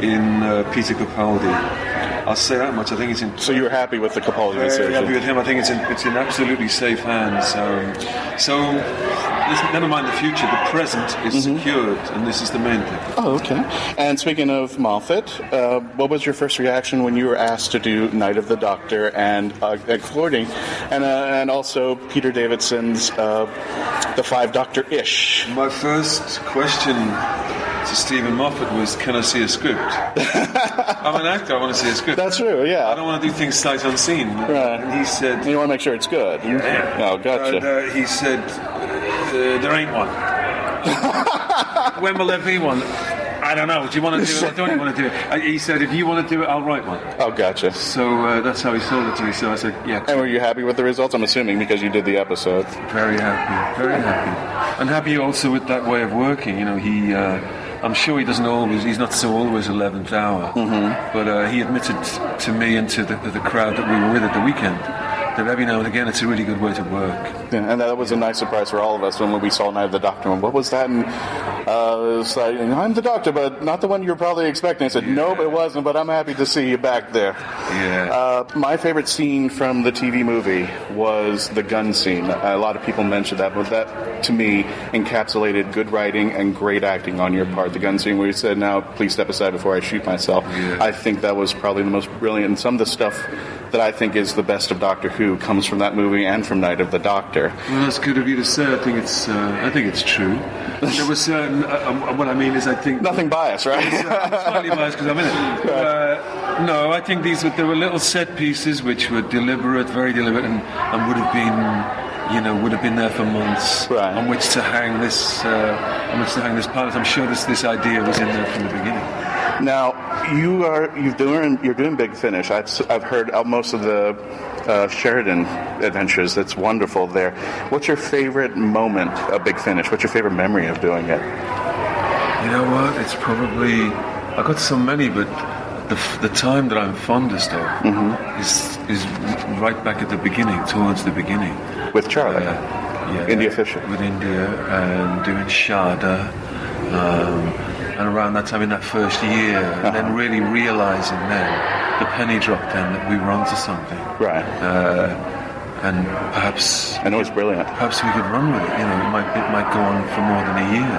in Peter Capaldi. I'll say that much. I think it's in.
So you were happy with the Capaldi decision?
Very happy with him. I think it's in absolutely safe hands. So never mind the future. The present is secured, and this is the main thing.
Oh, okay. And speaking of Moffat, what was your first reaction when you were asked to do Night of the Doctor and Flirting, and also Peter Davidson's The 5 Doctor-ish?
My first question to Stephen Moffat was, can I see a script? I'm an actor, I want to see a script.
That's true, yeah.
I don't want to do things sight unseen.
Right.
And he said...
You want to make sure it's good.
Yeah.
Oh, gotcha.
And he said, there ain't one. When will there be one? I don't know. Do you want to do it or don't you want to do it? He said, if you want to do it, I'll write one.
Oh, gotcha.
So that's how he sold it to me. So I said, yeah.
And were you happy with the results? I'm assuming because you did the episode.
Very happy. Very happy. And happy also with that way of working. I'm sure he's not so always 11th hour. But he admitted to me and to the crowd that we were with at the weekend that every now and again it's a really good way to work.
Yeah, and that was a nice surprise for all of us when we saw Night of the Doctor. And what was that? And it was like, I'm the Doctor, but not the one you were probably expecting. I said, nope, it wasn't, but I'm happy to see you back there.
Yeah.
My favorite scene from the TV movie was the gun scene. A lot of people mentioned that, but that, to me, encapsulated good writing and great acting on your part. The gun scene where you said, now, please step aside before I shoot myself.
Yeah.
I think that was probably the most brilliant. And some of the stuff that I think is the best of Doctor Who comes from that movie and from Night of the Doctor.
Well, that's good of you to say. I think it's true. There was what I mean is I think
nothing biased, right?
I'm slightly biased because I'm in it.
Right.
No, I think there were little set pieces which were deliberate, very deliberate, and would have been there for months on which to hang this pilot. I'm sure this idea was in there from the beginning.
Now you're doing Big Finish. I've heard most of the Sheridan adventures. That's wonderful there. What's your favorite moment of Big Finish? What's your favorite memory of doing it?
You know what? It's probably I've got so many, but the time that I'm fondest of is right back at the beginning, towards the beginning.
With Charlie, India Fisher.
With India and doing Shada. And around that time in that first year, and then really realising then the penny dropped then that we were onto something.
Right.
And perhaps...
I know it's brilliant.
Perhaps we could run with it. It might go on for more than a year.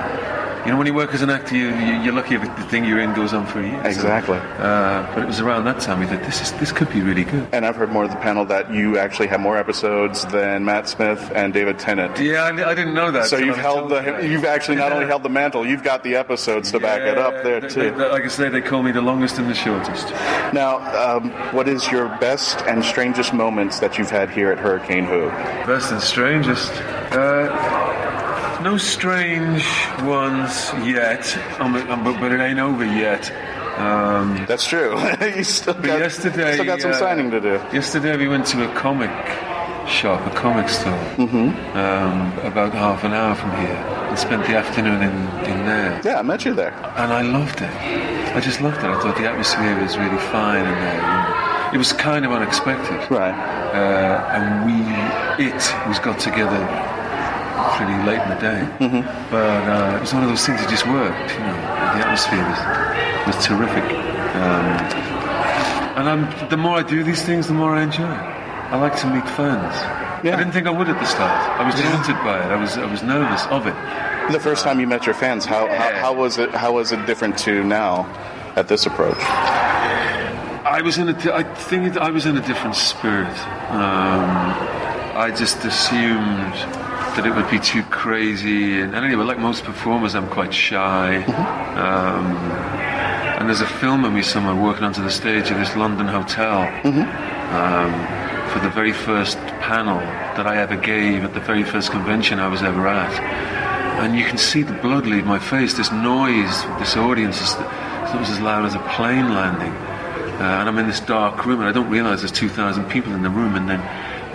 when you work as an actor, you're lucky if the thing you're in goes on for a year.
Exactly.
But it was around that time we thought this could be really good.
And I've heard more of the panel that you actually have more episodes than Matt Smith and David Tennant.
Yeah, I didn't know that.
So you've actually not only held the mantle, you've got the episodes to back it up there too.
Like I say, they call me the longest and the shortest.
Now, what is your best and strangest moments that you've had here at Hurricane Who?
Best and strangest? No strange ones yet, but it ain't over yet.
That's true. You still got some signing to do.
Yesterday we went to a comic shop, a comic store, about half an hour from here, and spent the afternoon in there.
Yeah, I met you there.
And I loved it. I just loved it. I thought the atmosphere was really fine in there. It was kind of unexpected.
Right.
And it was got together pretty late in the day. But it was one of those things that just worked. The atmosphere was terrific. And the more I do these things, the more I enjoy it. I like to meet fans. Yeah. I didn't think I would at the start. I was daunted by it. I was nervous of it.
The first time you met your fans, how was it? How was it different to now at this approach?
I think I was in a different spirit. I just assumed that it would be too crazy, and anyway, like most performers, I'm quite shy. And there's a film of me somewhere walking onto the stage of this London hotel for the very first panel that I ever gave at the very first convention I was ever at. And you can see the blood leave my face. This noise, this audience, it was as loud as a plane landing. And I'm in this dark room, and I don't realise there's 2,000 people in the room, and then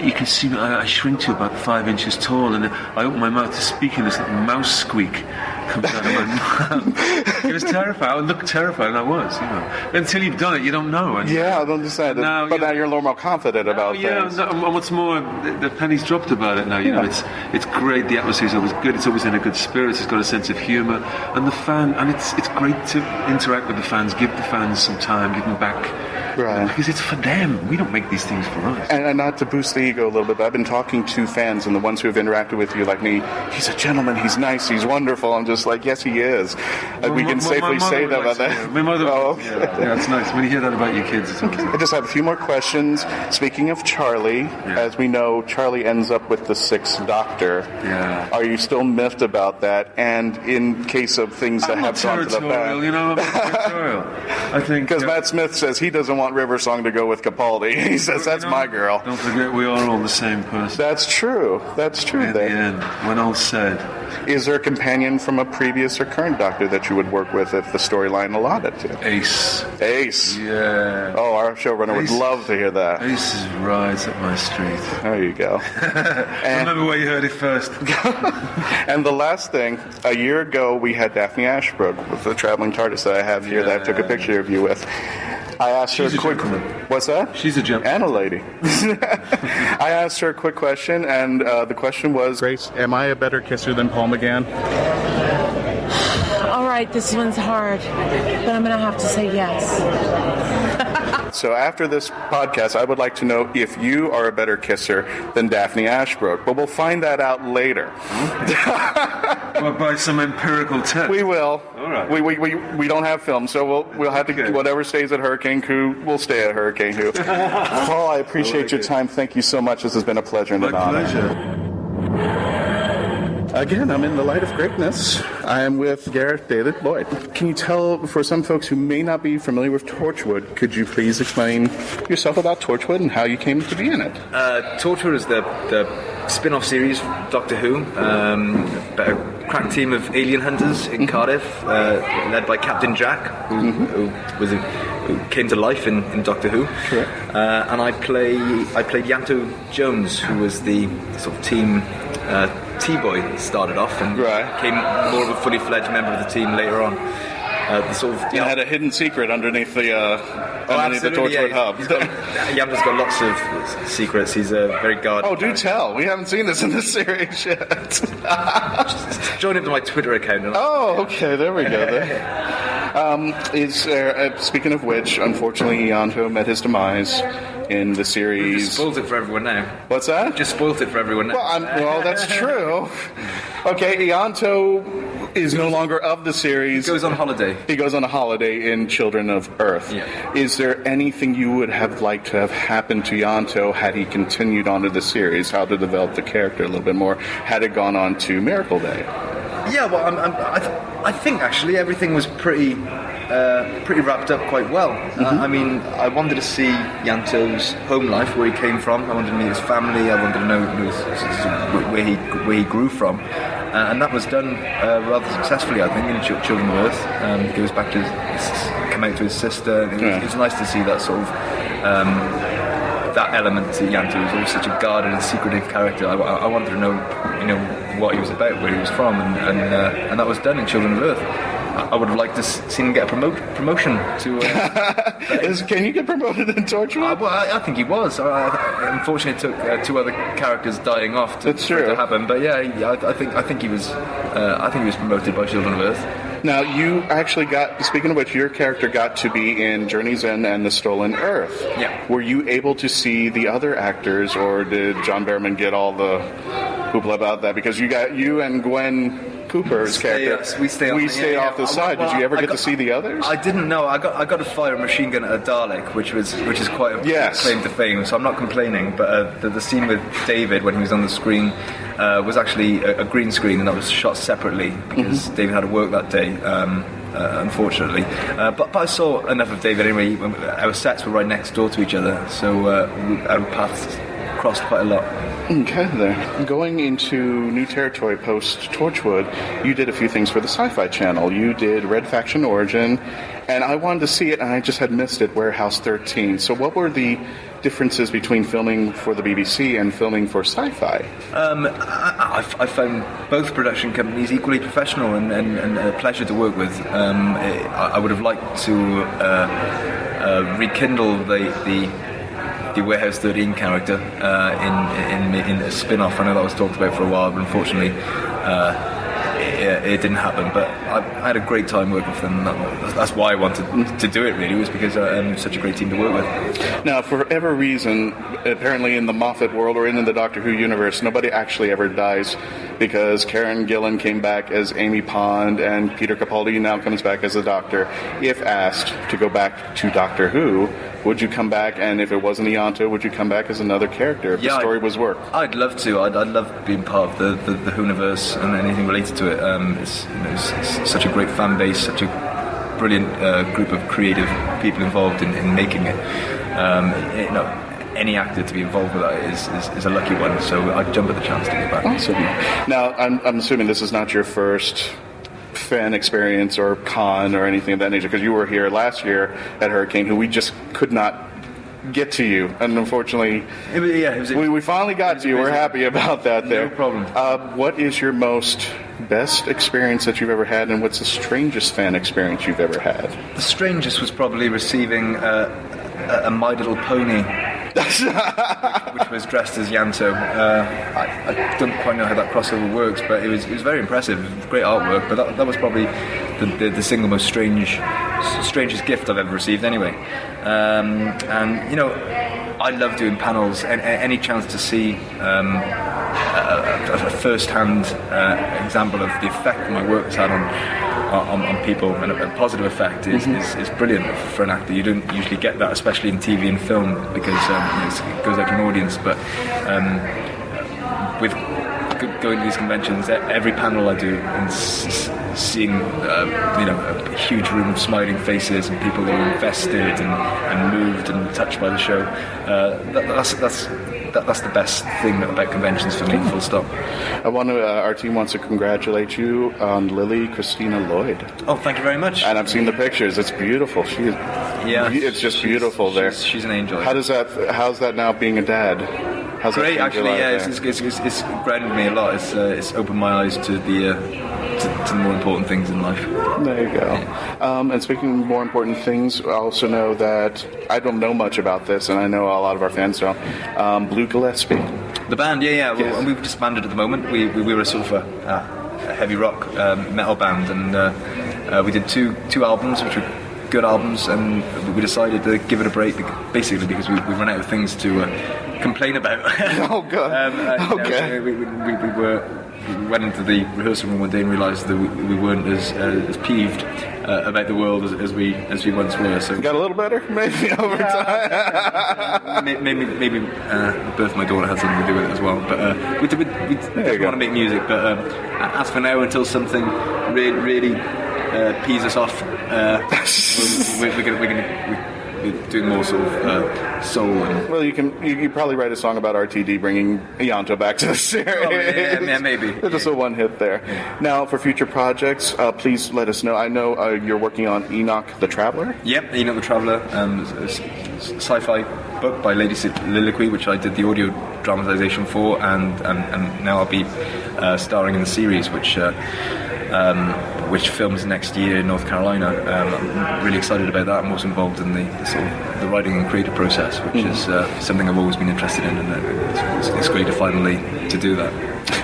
you can see me, I shrink to about 5 inches tall, and I open my mouth to speak, and this little mouse squeak comes out of my mouth. It was terrifying. I looked terrified, and I was, Until you've done it, you don't know. And
yeah, I don't understand. But now you're a little more confident about things.
And what's more, the penny's dropped about it now. It's great. The atmosphere's always good. It's always in a good spirit. It's got a sense of humour, and it's great to interact with the fans, give the fans some time, give them back.
Right.
Because it's for them. We don't make these things for us.
And not to boost the ego a little bit, but I've been talking to fans, and the ones who have interacted with you, like me, he's a gentleman, he's nice, he's wonderful. I'm just like, yes, he is. We can safely say that about that.
My mother.
Oh, okay.
Yeah, it's nice. When you hear that about your kids, it's always nice.
I just have a few more questions. Speaking of Charlie, as we know, Charlie ends up with the Sixth Doctor.
Yeah.
Are you still miffed about that? And in case of things that have gone to the back,
I'm not territorial. I think
because Matt Smith says he doesn't want River Song to go with Capaldi. He says that's my girl.
Don't forget, we are all the same person.
That's true. That's true.
In the end, when all's said.
Is there a companion from a previous or current Doctor that you would work with if the storyline allowed it to?
Ace.
Yeah. Oh, our showrunner would love to hear that.
Ace is right up my street.
There you go.
Remember where you heard it first.
And the last thing, a year ago we had Daphne Ashbrook with the traveling TARDIS that I have here that I took a picture of you with. I asked her a quick... What's that?
She's a gentleman.
And a lady. I asked her a quick question, and the question was, Grace, am I a better kisser than Paul McGann?
All right, this one's hard, but I'm going to have to say yes.
So after this podcast, I would like to know if you are a better kisser than Daphne Ashbrook, but we'll find that out later.
Well, by some empirical test.
We will.
All right.
We don't have film, so we'll have to, whatever stays at Hurricane Who, will stay at Hurricane Who. Paul, I appreciate your time. Thank you so much. This has been a pleasure and an honor.
My pleasure.
Again, I'm in the light of greatness. I am with Gareth David-Lloyd. Can you tell, for some folks who may not be familiar with Torchwood, could you please explain yourself about Torchwood and how you came to be in it?
Torchwood is the spin-off series from Doctor Who, a crack team of alien hunters in Cardiff, led by Captain Jack, who came to life in Doctor Who.
Correct.
And I played Ianto Jones, who was the sort of team T-boy started off and became more of a fully fledged member of the team later on.
You had a hidden secret underneath the Torchwood hub.
Yanto's got lots of secrets. He's a very guarded.
Oh, do tell. We haven't seen this in the series yet.
Just join him to my Twitter account.
Oh, okay. There we go. Speaking of which, unfortunately, Ianto met his demise in the series.
We've just spoiled it for everyone now.
What's that?
Just spoiled it for everyone now.
Well, that's true. Okay, Ianto is no longer of the series.
He goes on holiday.
He goes on a holiday in Children of Earth.
Yeah.
Is there anything you would have liked to have happened to Ianto had he continued on to the series? How to develop the character a little bit more? Had it gone on to Miracle Day?
Yeah, well, I think actually everything was pretty wrapped up quite well. I mean, I wanted to see Ianto's home life, where he came from. I wanted to meet his family. I wanted to know where he grew from, and that was done rather successfully, I think, in Children of Earth. He goes back to come out to his sister. It was nice to see that sort of. That element to Ianto was always such a guarded and secretive character. I wanted to know, what he was about, where he was from, and that was done in Children of Earth. I would have liked to see him get a promotion to.
Can you get promoted in Torchwood?
Well, I think he was. Unfortunately, it took 2 other characters dying off to happen. But yeah, I think he was. I think he was promoted by Children of Earth.
Now, you actually got, speaking of which, your character got to be in Journey's End and The Stolen Earth.
Yeah.
Were you able to see the other actors, or did John Barrowman get all the hoopla about that? Because you and Gwen Cooper's character, we stay off the side. Did you ever get to see the others?
I didn't know. I got to fire a machine gun at a Dalek, which is quite a claim to fame. So I'm not complaining. But the scene with David when he was on the screen was actually a green screen, and that was shot separately because David had to work that day. Unfortunately, but I saw enough of David anyway. Our sets were right next door to each other, so our paths crossed quite a lot.
Okay, there. Going into new territory post Torchwood, you did a few things for the Sci-Fi Channel. You did Red Faction Origin, and I wanted to see it, and I just had missed it, Warehouse 13. So what were the differences between filming for the BBC and filming for Sci-Fi?
I found both production companies equally professional and a pleasure to work with. I would have liked to rekindle the Warehouse 13 character in a spin-off. I know that was talked about for a while, but unfortunately it didn't happen. But I had a great time working with them. That's why I wanted to do it, really, was because I'm such a great team to work with.
Now, for whatever reason, apparently in the Moffat world or in the Doctor Who universe, nobody actually ever dies, because Karen Gillan came back as Amy Pond, and Peter Capaldi now comes back as the Doctor. If asked to go back to Doctor Who, would you come back? And if it wasn't Ianto, would you come back as another character if the story was work?
I'd love to. I'd love being part of the Whoniverse and anything related to it. It's such a great fan base, such a brilliant group of creative people involved in making it. Any actor to be involved with that is a lucky one. So I'd jump at the chance to get back.
Awesome. Now, I'm assuming this is not your first fan experience or con or anything of that nature, because you were here last year at Hurricane, who we just could not get to you, and unfortunately we finally got to you. We're happy about that there.
No problem.
What is your best experience that you've ever had, and what's the strangest fan experience you've ever had?
The strangest was probably receiving a My Little Pony which was dressed as Ianto. I don't quite know how that crossover works, but it was very impressive. Great artwork, but that was probably the single most strangest gift I've ever received anyway. And I love doing panels, and any chance to see a first-hand example of the effect my work has had on people, and a positive effect is brilliant for an actor. You don't usually get that, especially in TV and film, because it goes out to an audience. But with going to these conventions, every panel I do and seeing a huge room of smiling faces and people that are invested and moved and touched by the show, that's the best thing about conventions for me, full stop.
Our team wants to congratulate you on Lily Christina Lloyd.
Oh, thank you very much.
And I've seen the pictures. It's beautiful. It's just beautiful there.
She's an angel.
How's that now being a dad? How's
great, actually. Yeah,
it's
it's grounded me a lot. It's opened my eyes to the more important things in life.
There you go. Yeah. And speaking of more important things, I also know that I don't know much about this, and I know a lot of our fans don't. Blue Gillespie.
The band, yeah. Well, and we've disbanded at the moment. We were a sort of a heavy rock metal band, and we did two albums, which were good albums, and we decided to give it a break, basically because we ran out of things to complain about.
Oh, God.
Okay. We were went into the rehearsal room one day and realised that we weren't as peeved about the world as we once were. So
got a little better, maybe over time.
maybe the birth of my daughter had something to do with it as well. But we definitely want to make music. But as for now, until something really pees us off, we're doing more sort of soul.
Well, you probably write a song about RTD bringing Ianto back to the series.
Oh, yeah, maybe.
Just a one hit there. Yeah. Now, for future projects, please let us know. I know you're working on Enoch the Traveler.
Yep, Enoch the Traveler, sci-fi book by Lady Soliloquy, which I did the audio dramatization for, and now I'll be starring in the series, which films next year in North Carolina. I'm really excited about that. I'm also involved in the sort of the writing and creative process, which is something I've always been interested in, and it's great to finally to do that.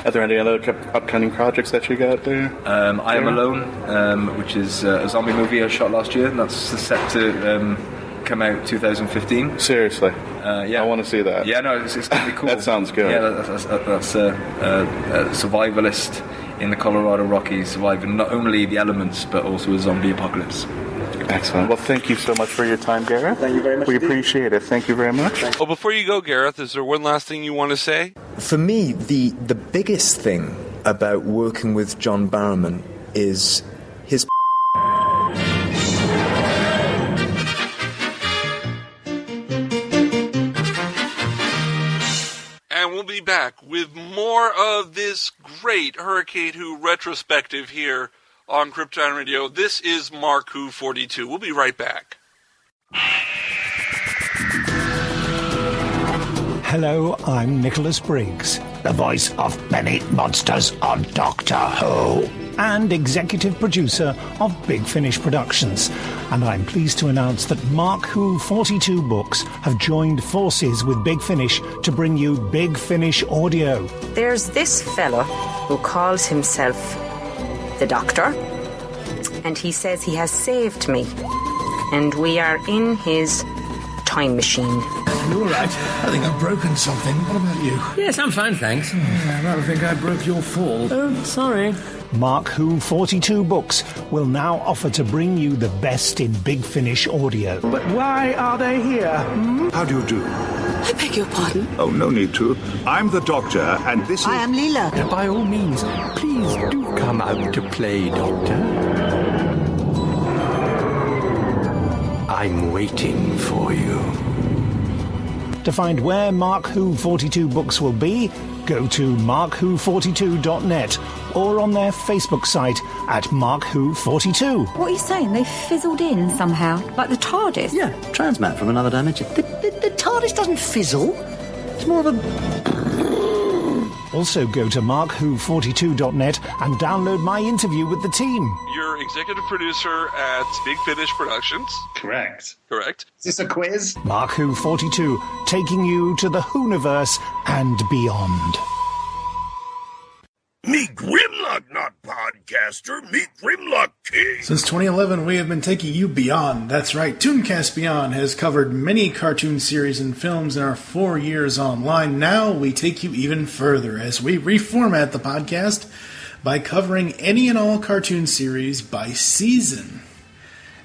Are there any other upcoming projects that you got there?
I Am Alone, which is a zombie movie I shot last year, and that's set to come out 2015.
Seriously?
Yeah.
I want to see that.
Yeah, no, it's going to be cool.
That sounds good.
Yeah, that's a survivalist in the Colorado Rockies, surviving not only the elements but also a zombie apocalypse.
Excellent. Well, thank you so much for your time, Gareth.
Thank you very much.
We appreciate it. Thank you very much.
Well, before you go, Gareth, is there one last thing you want to say?
For me, the biggest thing about working with John Barrowman is his
And we'll be back with more of this great Hurricane Who retrospective here on Krypton Radio. This is MarkWHO42. We'll be right back.
Hello, I'm Nicholas Briggs, the voice of many monsters on Doctor Who, and executive producer of Big Finish Productions. And I'm pleased to announce that MarkWHO42 Books have joined forces with Big Finish to bring you Big Finish Audio.
There's this fella who calls himself the Doctor, and he says he has saved me, and we are in his time machine.
You're all right. I think I've broken something. What about you?
Yes, I'm fine, thanks.
I rather think I broke your fall.
Oh, sorry.
MarkWHO42 Books will now offer to bring you the best in Big Finish audio.
But why are they here?
How do you do?
I beg your pardon?
Oh, no need to. I'm the Doctor, and this is...
I am Leela.
By all means, please do come out to play, Doctor. I'm waiting for you.
To find where MarkWHO42 Books will be, go to markwho42.net or on their Facebook site at MarkWHO42.
What are you saying? They fizzled in somehow, like the TARDIS?
Yeah, transmat from another dimension. The TARDIS doesn't fizzle. It's more of a...
Also go to markwho42.net and download my interview with the team.
You're executive producer at Big Finish Productions.
Correct.
Is
this a quiz?
MarkWHO42, taking you to the Whoniverse and beyond.
Meet Grimlock, not podcaster. Meet Grimlock King.
Since 2011, we have been taking you beyond. That's right, Tooncast Beyond has covered many cartoon series and films in our 4 years online. Now we take you even further as we reformat the podcast by covering any and all cartoon series by season.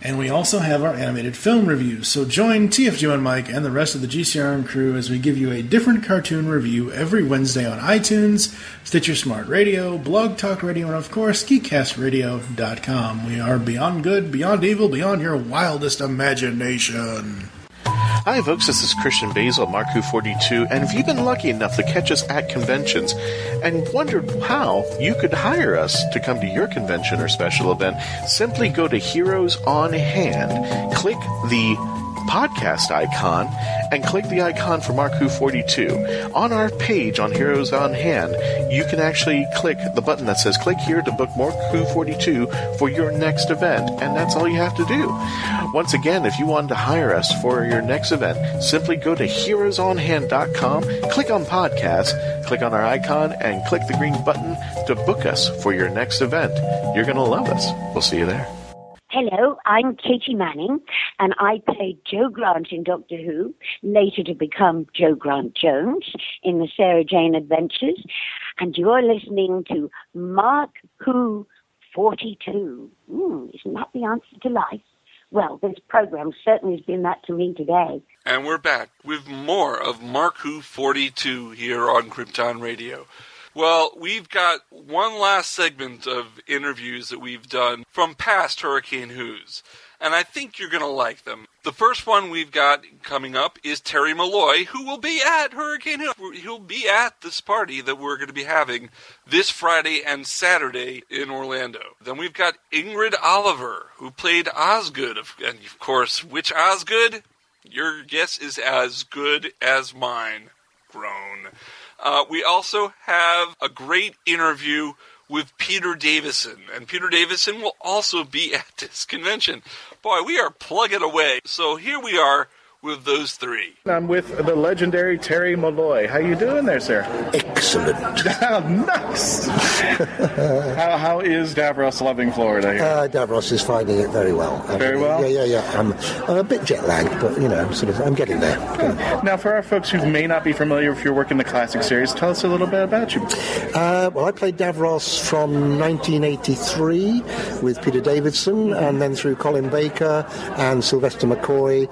And we also have our animated film reviews. So join TFG and Mike and the rest of the GCRN crew as we give you a different cartoon review every Wednesday on iTunes, Stitcher Smart Radio, Blog Talk Radio, and of course, GeekCastRadio.com. We are beyond good, beyond evil, beyond your wildest imagination.
Hi folks, this is christian-basel, MarkWHO42, and if you've been lucky enough to catch us at conventions and wondered how you could hire us to come to your convention or special event, simply go to Heroes on Hand, click the podcast icon, and click the icon for MarkWHO42. On our page on Heroes on Hand, you can actually click the button that says click here to book MarkWHO42 for your next event, and that's all you have to do. Once again, if you wanted to hire us for your next event, simply go to heroesonhand.com, click on podcast, click on our icon, and click the green button to book us for your next event. You're going to love us. We'll see you there.
Hello, I'm Katie Manning, and I played Jo Grant in Doctor Who, later to become Jo Grant Jones in the Sarah Jane Adventures. and you're listening to MarkWHO42. Isn't that the answer to life? Well, this program certainly has been that to me today.
And we're back with more of MarkWHO42 here on Krypton Radio. Well, we've got one last segment of interviews that we've done from past Hurricane Who's, and I think you're going to like them. The first one we've got coming up is Terry-Molloy, who will be at Hurricane Who. He'll be at this party that we're going to be having this Friday and Saturday in Orlando. Then we've got Ingrid Oliver, who played Osgood. And, of course, which Osgood? Your guess is as good as mine. Groan. We also have a great interview with Peter Davison, and Peter Davison will also be at this convention. Boy, we are plugging away. So here we are with those three.
I'm with the legendary Terry-Molloy. How you doing there, sir?
Excellent.
Nice. How is Davros loving Florida here?
Davros is finding it very well.
Very well?
Yeah. I'm a bit jet lagged, but I'm getting there.
Now, for our folks who may not be familiar with your work in the classic series, tell us a little bit about you.
Well, I played Davros from 1983 with Peter Davison, and then through Colin Baker and Sylvester McCoy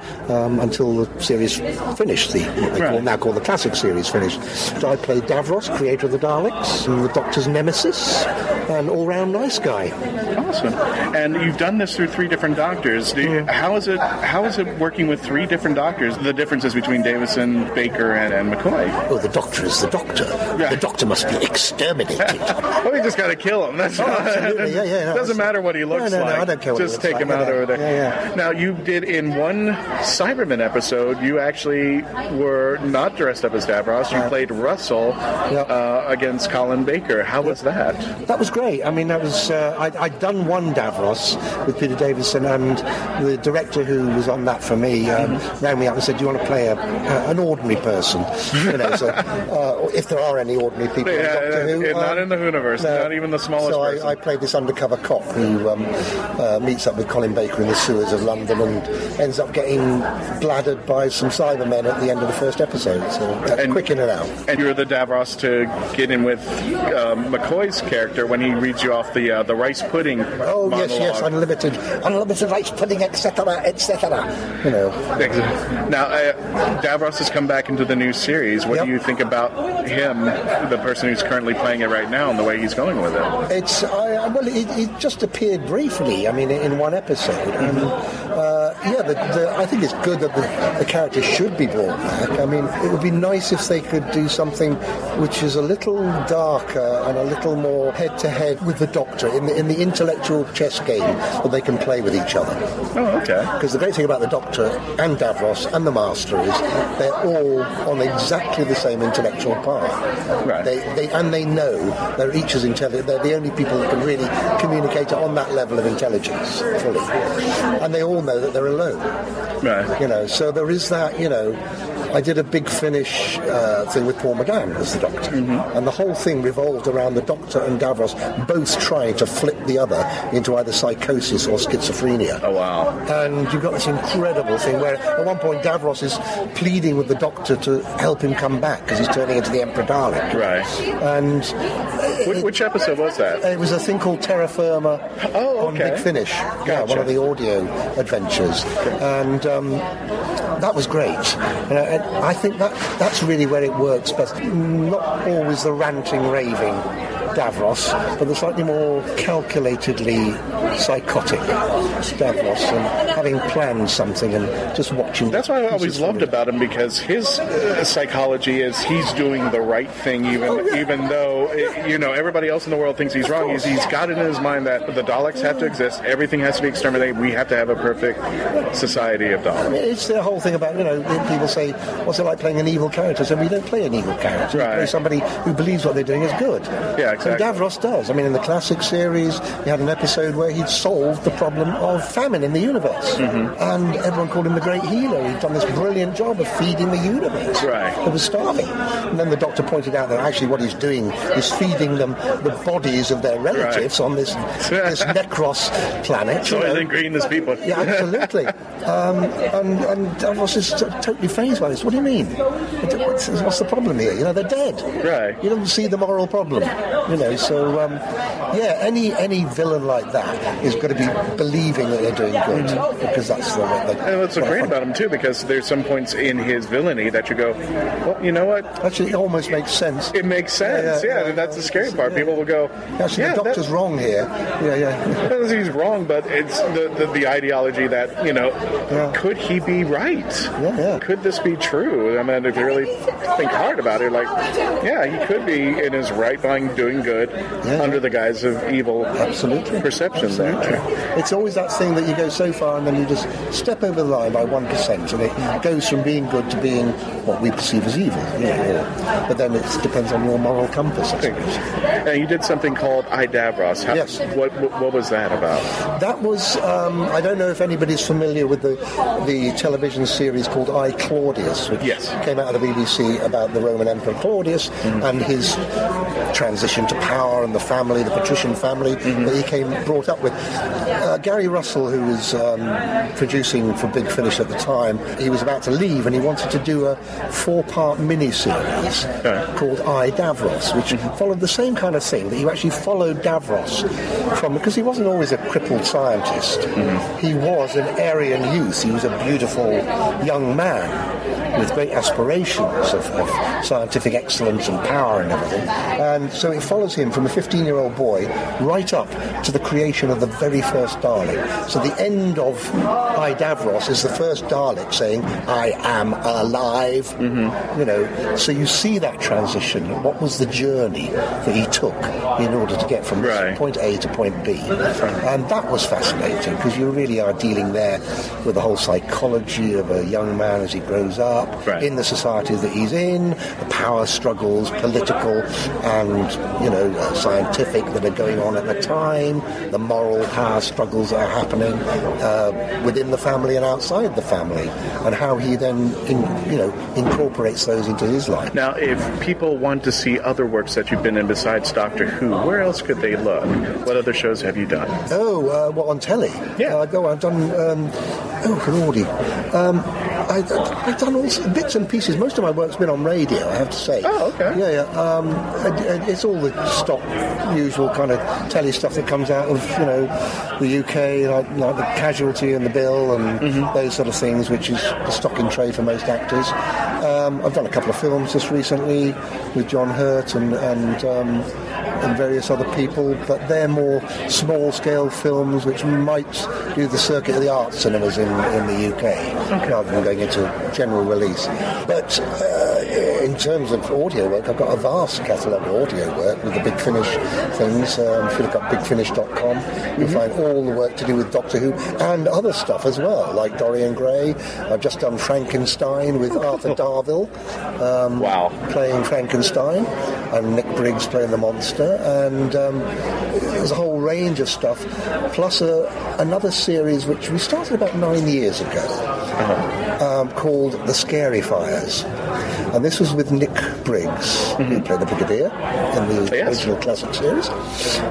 until the series finished, what they now call the classic series finished. So I played Davros, creator of the Daleks, and the Doctor's nemesis, an all-round nice guy.
Awesome. And you've done this through three different Doctors. How is it working with three different Doctors? The differences between Davison, Baker, and McCoy?
Oh, the Doctor is the Doctor. Yeah. The Doctor must be exterminated.
Well, we just got to kill him. That's
absolutely.
It doesn't matter what he looks like.
No, I don't care what
just take him out over there.
Yeah.
Now, you did in one Cyberman episode, you actually were not dressed up as Davros. You played Russell against Colin Baker. How was that?
That was great. I mean, that was I'd done one Davros with Peter Davison, and the director who was on that for me rang me up and said, "Do you want to play an ordinary person?" If there are any ordinary people in Doctor Who.
Not in the Whoniverse, not even the smallest person.
I played this undercover cop who meets up with Colin Baker in the sewers of London and ends up getting bladdered by some Cybermen at the end of the first episode. So quick in and out.
And you're the Davros to get in with McCoy's character when he reads you off the rice pudding.
Oh monologue. yes, unlimited rice pudding, etc., etc.
Now, Davros has come back into the new series. What do you think about him, the person who's currently playing it right now, and the way he's going with it?
It just appeared briefly. I mean, in one episode. And, I think it's good that the character should be brought back. I mean, it would be nice if they could do something which is a little darker and a little more head-to-head with the Doctor in the intellectual chess game that they can play with each other.
Oh, okay.
Because the great thing about the Doctor and Davros and the Master is they're all on exactly the same intellectual path.
Right.
They know they're each as intelligent. They're the only people that can really communicate on that level of intelligence fully. And they all know that they're alone.
Right.
So there is that, I did a big finish thing with Paul McGann as the Doctor, and the whole thing revolved around the Doctor and Davros both trying to flip the other into either psychosis or schizophrenia.
Oh, wow.
And you've got this incredible thing where at one point Davros is pleading with the Doctor to help him come back because he's turning into the Emperor Dalek.
Right.
And
which episode was that?
It was a thing called Terra Firma on Big Finish.
Gotcha.
Yeah, one of the audio adventures. And that was great. And I think that's really where it works best. Not always the ranting, raving Davros, but the slightly more calculatedly psychotic Davros, and having planned something and just watching.
That's what I always loved about him, because his psychology is he's doing the right thing, even though everybody else in the world thinks he's wrong. He's got it in his mind that the Daleks have to exist, everything has to be exterminated, we have to have a perfect society of Daleks.
It's the whole thing about people say, "What's it like playing an evil character?" So we don't play an evil character.
Right.
We play somebody who believes what they're doing is good.
Yeah, exactly. exactly.
And Davros does. I mean, in the classic series, he had an episode where he'd solved the problem of famine in the universe. And everyone called him the great healer. He'd done this brilliant job of feeding the universe.
Right.
That was starving. And then the Doctor pointed out that actually what he's doing is feeding them the bodies of their relatives on this Necros planet.
So I think green as people.
Yeah, absolutely. And Davros is totally phased by this. What do you mean? What's the problem here? You know, they're dead.
Right.
You don't see the moral problem. You know, so any villain like that is going to be believing that they're doing good because that's the way.
And what's so great about him too, because there's some points in his villainy that you go, well, you know what?
Actually, it almost makes sense.
It makes sense. Yeah, that's the scary part. People will go,
actually, the Doctor's wrong here.
Well, he's wrong, but it's the ideology that, you know, could he be right? Could this be true? I mean, if you really think hard about it, like, he could be in his right by doing good under the guise of evil perception. There.
It's always that thing that you go so far and then you just step over the line by 1% and it goes from being good to being what we perceive as evil. But then it depends on your moral compass, I suppose.
And you did something called Davros.
Yes.
What was that about?
That was, I don't know if anybody's familiar with the television series called I, Claudius, which came out of the BBC about the Roman Emperor Claudius and his transition to power and the family, the patrician family that he brought up with. Gary Russell, who was producing for Big Finish at the time, he was about to leave and he wanted to do a 4-part mini-series called I, Davros, which followed the same kind of thing, that you actually followed Davros because he wasn't always a crippled scientist. He was an Aryan youth. He was a beautiful young man with great aspirations of scientific excellence and power and everything. And so it follows him from a 15-year-old boy right up to the creation of the very first Dalek. So the end of I, Davros is the first Dalek saying, I am alive. You know, so you see that transition. What was the journey that he took in order to get from point A to point B? And that was fascinating because you really are dealing there with the whole psychology of a young man as he grows up in the society that he's in, the power struggles, political and, you know, scientific that are going on at the time, the moral power struggles that are happening within the family and outside the family, and how he then, incorporates those into his life.
Now, if people want to see other works that you've been in besides Doctor Who, where else could they look? What other shows have you done?
On telly? Yeah. I've done, Lordy. I've done all bits and pieces. Most of my work's been on radio, I have to say.
Oh, okay.
It's all the stock, usual kind of telly stuff that comes out of, the UK, like the Casualty and the Bill and those sort of things, which is the stock in trade for most actors. I've done a couple of films just recently with John Hurt and various other people, but they're more small-scale films which might do the circuit of the art cinemas in the UK, rather than going into general release. But in terms of audio work, I've got a vast catalogue of audio work with the Big Finish things. If you look up bigfinish.com, you'll find all the work to do with Doctor Who and other stuff as well, like Dorian Gray. I've just done Frankenstein with Arthur Darvill playing Frankenstein, and Nick Briggs playing the monster, and there's a whole range of stuff, plus another series which we started about 9 years ago, called The Scary Fires. And this was with Nick Briggs, who played the Brigadier in the original classic series,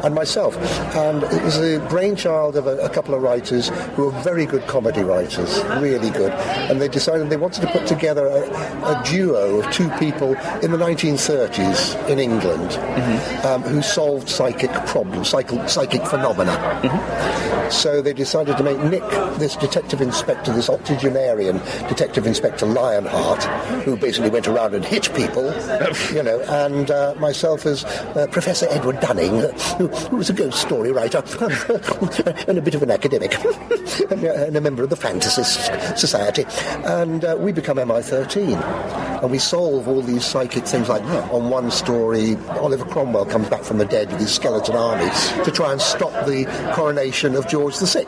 and myself. And it was the brainchild of a couple of writers who were very good comedy writers, really good. And they decided they wanted to put together a duo of two people in the 1930s in England who solved psychic problems, psychic phenomena. So they decided to make Nick this detective inspector, this octogenarian detective inspector Lionheart, who basically went around and hit people, and myself as Professor Edward Dunning, who was a ghost story writer and a bit of an academic and a member of the Fantasist Society. And we become MI13. And we solve all these psychic things, like on one story, Oliver Cromwell comes back from the dead with his skeleton army to try and stop the coronation of George VI.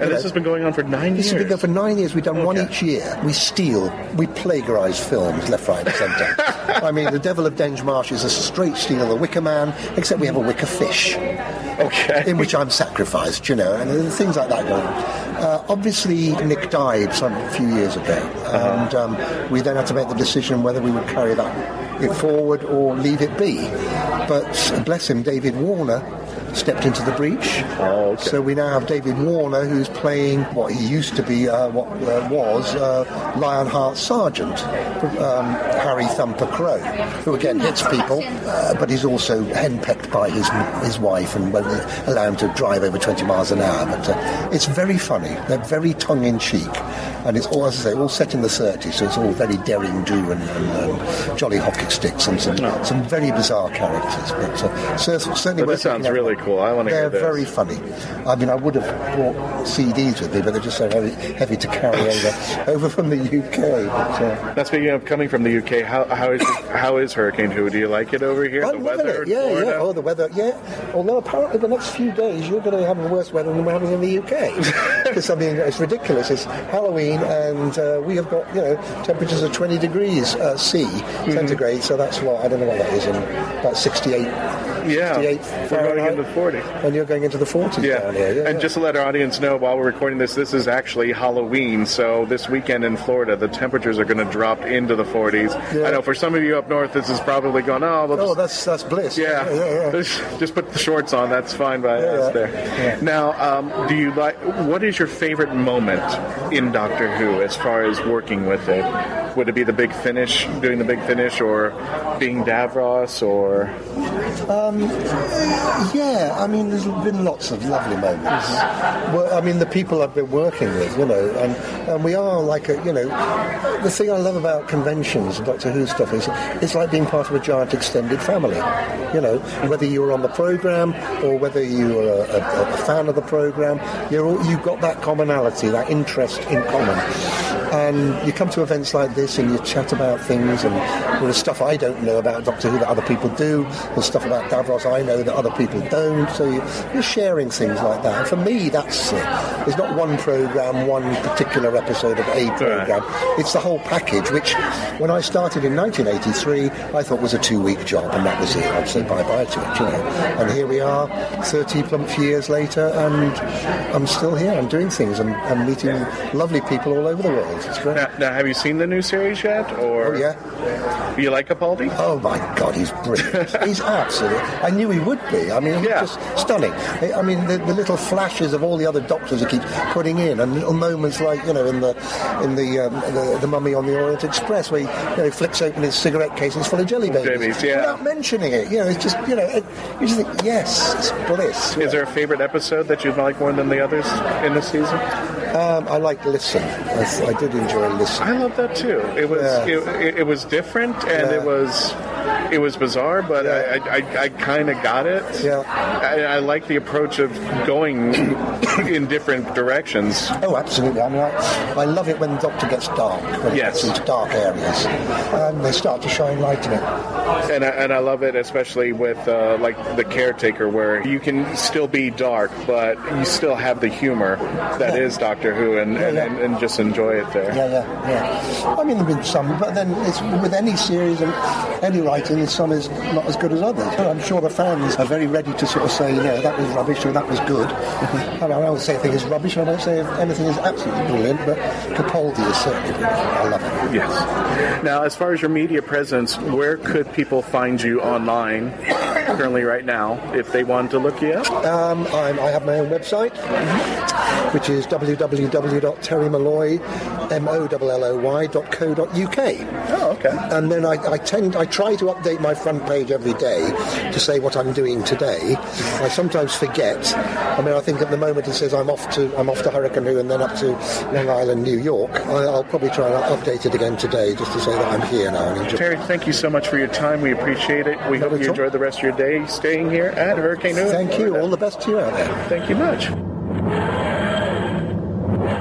And this has been going on for 9 years?
This has been going on for 9 years. We've done one each year. We steal, we plagiarise films left, right, sentence. I mean, the Devil of Denmarsh is a straight steal of the Wicker Man, except we have a wicker fish.
Okay.
In which I'm sacrificed, and things like that going on. Obviously, Nick died a few years ago, and we then had to make the decision whether we would carry it forward or leave it be. But bless him, David Warner stepped into the breach.
Oh, okay.
So we now have David Warner, who's playing what he used to be, was Lionheart Sergeant, Harry Thumper Crow, who again hits people, but he's also henpecked by his wife and won't allow him to drive over 20 miles an hour. But it's very funny. They're very tongue-in-cheek, and it's all, as I say, all set in the 30s, so it's all very daring-do and jolly hockey sticks and some very bizarre characters. But certainly,
this sounds really cool. I want to hear this.
They're very funny. I mean, I would have brought CDs with me, but they're just so heavy to carry over from the UK. But,
now, speaking of coming from the UK, how is Hurricane Who? Do you like it over here?
I'm loving it. Yeah. Oh, the weather. Yeah. Although apparently the next few days you're going to have worse weather than we're having in the UK. Because it's ridiculous. It's Halloween, and we have got temperatures of 20 degrees centigrade. So that's I don't know what that is in about 68.
Yeah,
68
we're going into the 40s.
And you're going into the 40s down here. Yeah,
and just to let our audience know, while we're recording this is actually Halloween, so this weekend in Florida, the temperatures are going to drop into the 40s. Yeah. I know for some of you up north, this is probably going,
that's bliss.
Yeah. Just put the shorts on, that's fine by us there. Yeah. Now, what is your favorite moment in Doctor Who as far as working with it? Would it be the big finish, doing the big finish, or being Davros, or...
I mean, there's been lots of lovely moments. Well, I mean, the people I've been working with, and we are like the thing I love about conventions and Doctor Who stuff is it's like being part of a giant extended family. Whether you're on the programme or whether you're a fan of the programme, you've got that commonality, that interest in common. And you come to events like this and you chat about things, and there's stuff I don't know about Doctor Who that other people do. There's stuff about Davros I know that other people don't. So you're sharing things like that. And for me, that's it. There's not one programme, one particular episode of a programme. It's the whole package, which when I started in 1983, I thought was a 2-week job, and that was it. I'd say bye-bye to it, And here we are, 30 plump years later, and I'm still here. I'm doing things. I'm meeting lovely people all over the world. It's great.
Now, have you seen the new series yet? Or you like Capaldi?
Oh my God, he's brilliant. He's absolutely. I knew he would be. I mean, he's just stunning. I mean, the little flashes of all the other doctors he keeps putting in, and little moments like in the Mummy on the Orient Express, where he flicks open his cigarette case and it's full of jelly babies. Without mentioning it. It's just you just think, yes, it's bliss.
Is there a favorite episode that you like more than the others in this season?
I like Listen. I did enjoy Listen.
I love that too. It was different, and it was bizarre, but I kind of got it.
Yeah.
I like the approach of going in different directions.
Oh, absolutely. I mean, I love it when the Doctor gets dark, when it gets into dark areas, and they start to shine light in it.
And I love it, especially with like the Caretaker, where you can still be dark, but you still have the humor that is Doctor Who, and just enjoy it there.
Yeah. I mean, there've been some, but then it's with any series and any writing, some is not as good as others. I'm sure the fans are very ready to sort of say, that was rubbish or that was good. I mean, I would say a thing is rubbish, I don't say anything is absolutely brilliant, but Capaldi is certainly brilliant. I love it.
Yes. Now, as far as your media presence, where could people find you online currently right now if they wanted to look you up?
I have my own website, which is www.terry-molloy, MOLLOY.co.uk.
Oh, okay.
And then I try to update my front page every day to say what I'm doing today. I sometimes forget. I mean, I think at the moment it says I'm off to Hurricane Who and then up to Long Island, New York. I'll probably try and update it again today just to say that I'm here now. And
Terry, thank you so much for your time. We appreciate it. We hope you enjoy the rest of your day staying here at Hurricane Who.
Thank you. All the best to you out there.
Thank you much.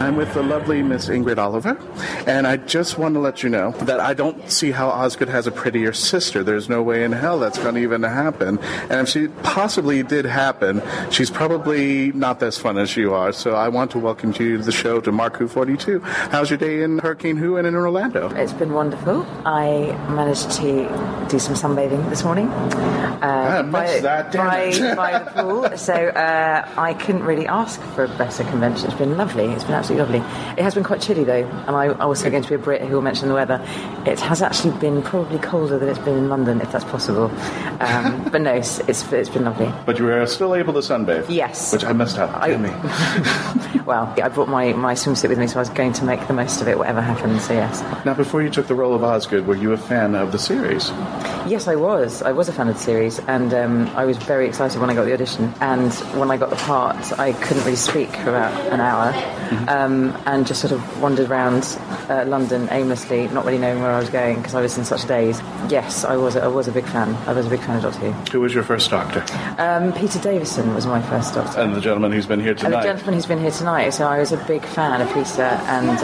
I'm with the lovely Miss Ingrid Oliver, and I just want to let you know that I don't see how Osgood has a prettier sister. There's no way in hell that's going to even happen. And if she possibly did happen, she's probably not as fun as you are. So I want to welcome you to the show, to MarkWHO42. How's your day in Hurricane Who and in Orlando?
It's been wonderful. I managed to do some sunbathing this morning.
I missed that,
by the pool. So I couldn't really ask for a better convention. It's been lovely. It's been absolutely lovely. It has been quite chilly though, and I'm also going to be a Brit who will mention the weather. It has actually been probably colder than it's been in London, if that's possible. But no, it's been lovely.
But you were still able to sunbathe?
Yes.
Which I missed out.
Well, I brought my swimsuit with me, so I was going to make the most of it, whatever happens, so yes.
Now, before you took the role of Osgood, were you a fan of the series?
Yes, I was. I was a fan of the series, and I was very excited when I got the audition. And when I got the part, I couldn't really speak for about an hour, and just sort of wandered around London aimlessly, not really knowing where I was going because I was in such a daze. Yes, I was a big fan. I was a big fan of Doctor Who.
Who was your first Doctor?
Peter Davison was my first Doctor.
And the gentleman who's been here tonight.
So I was a big fan of Peter, and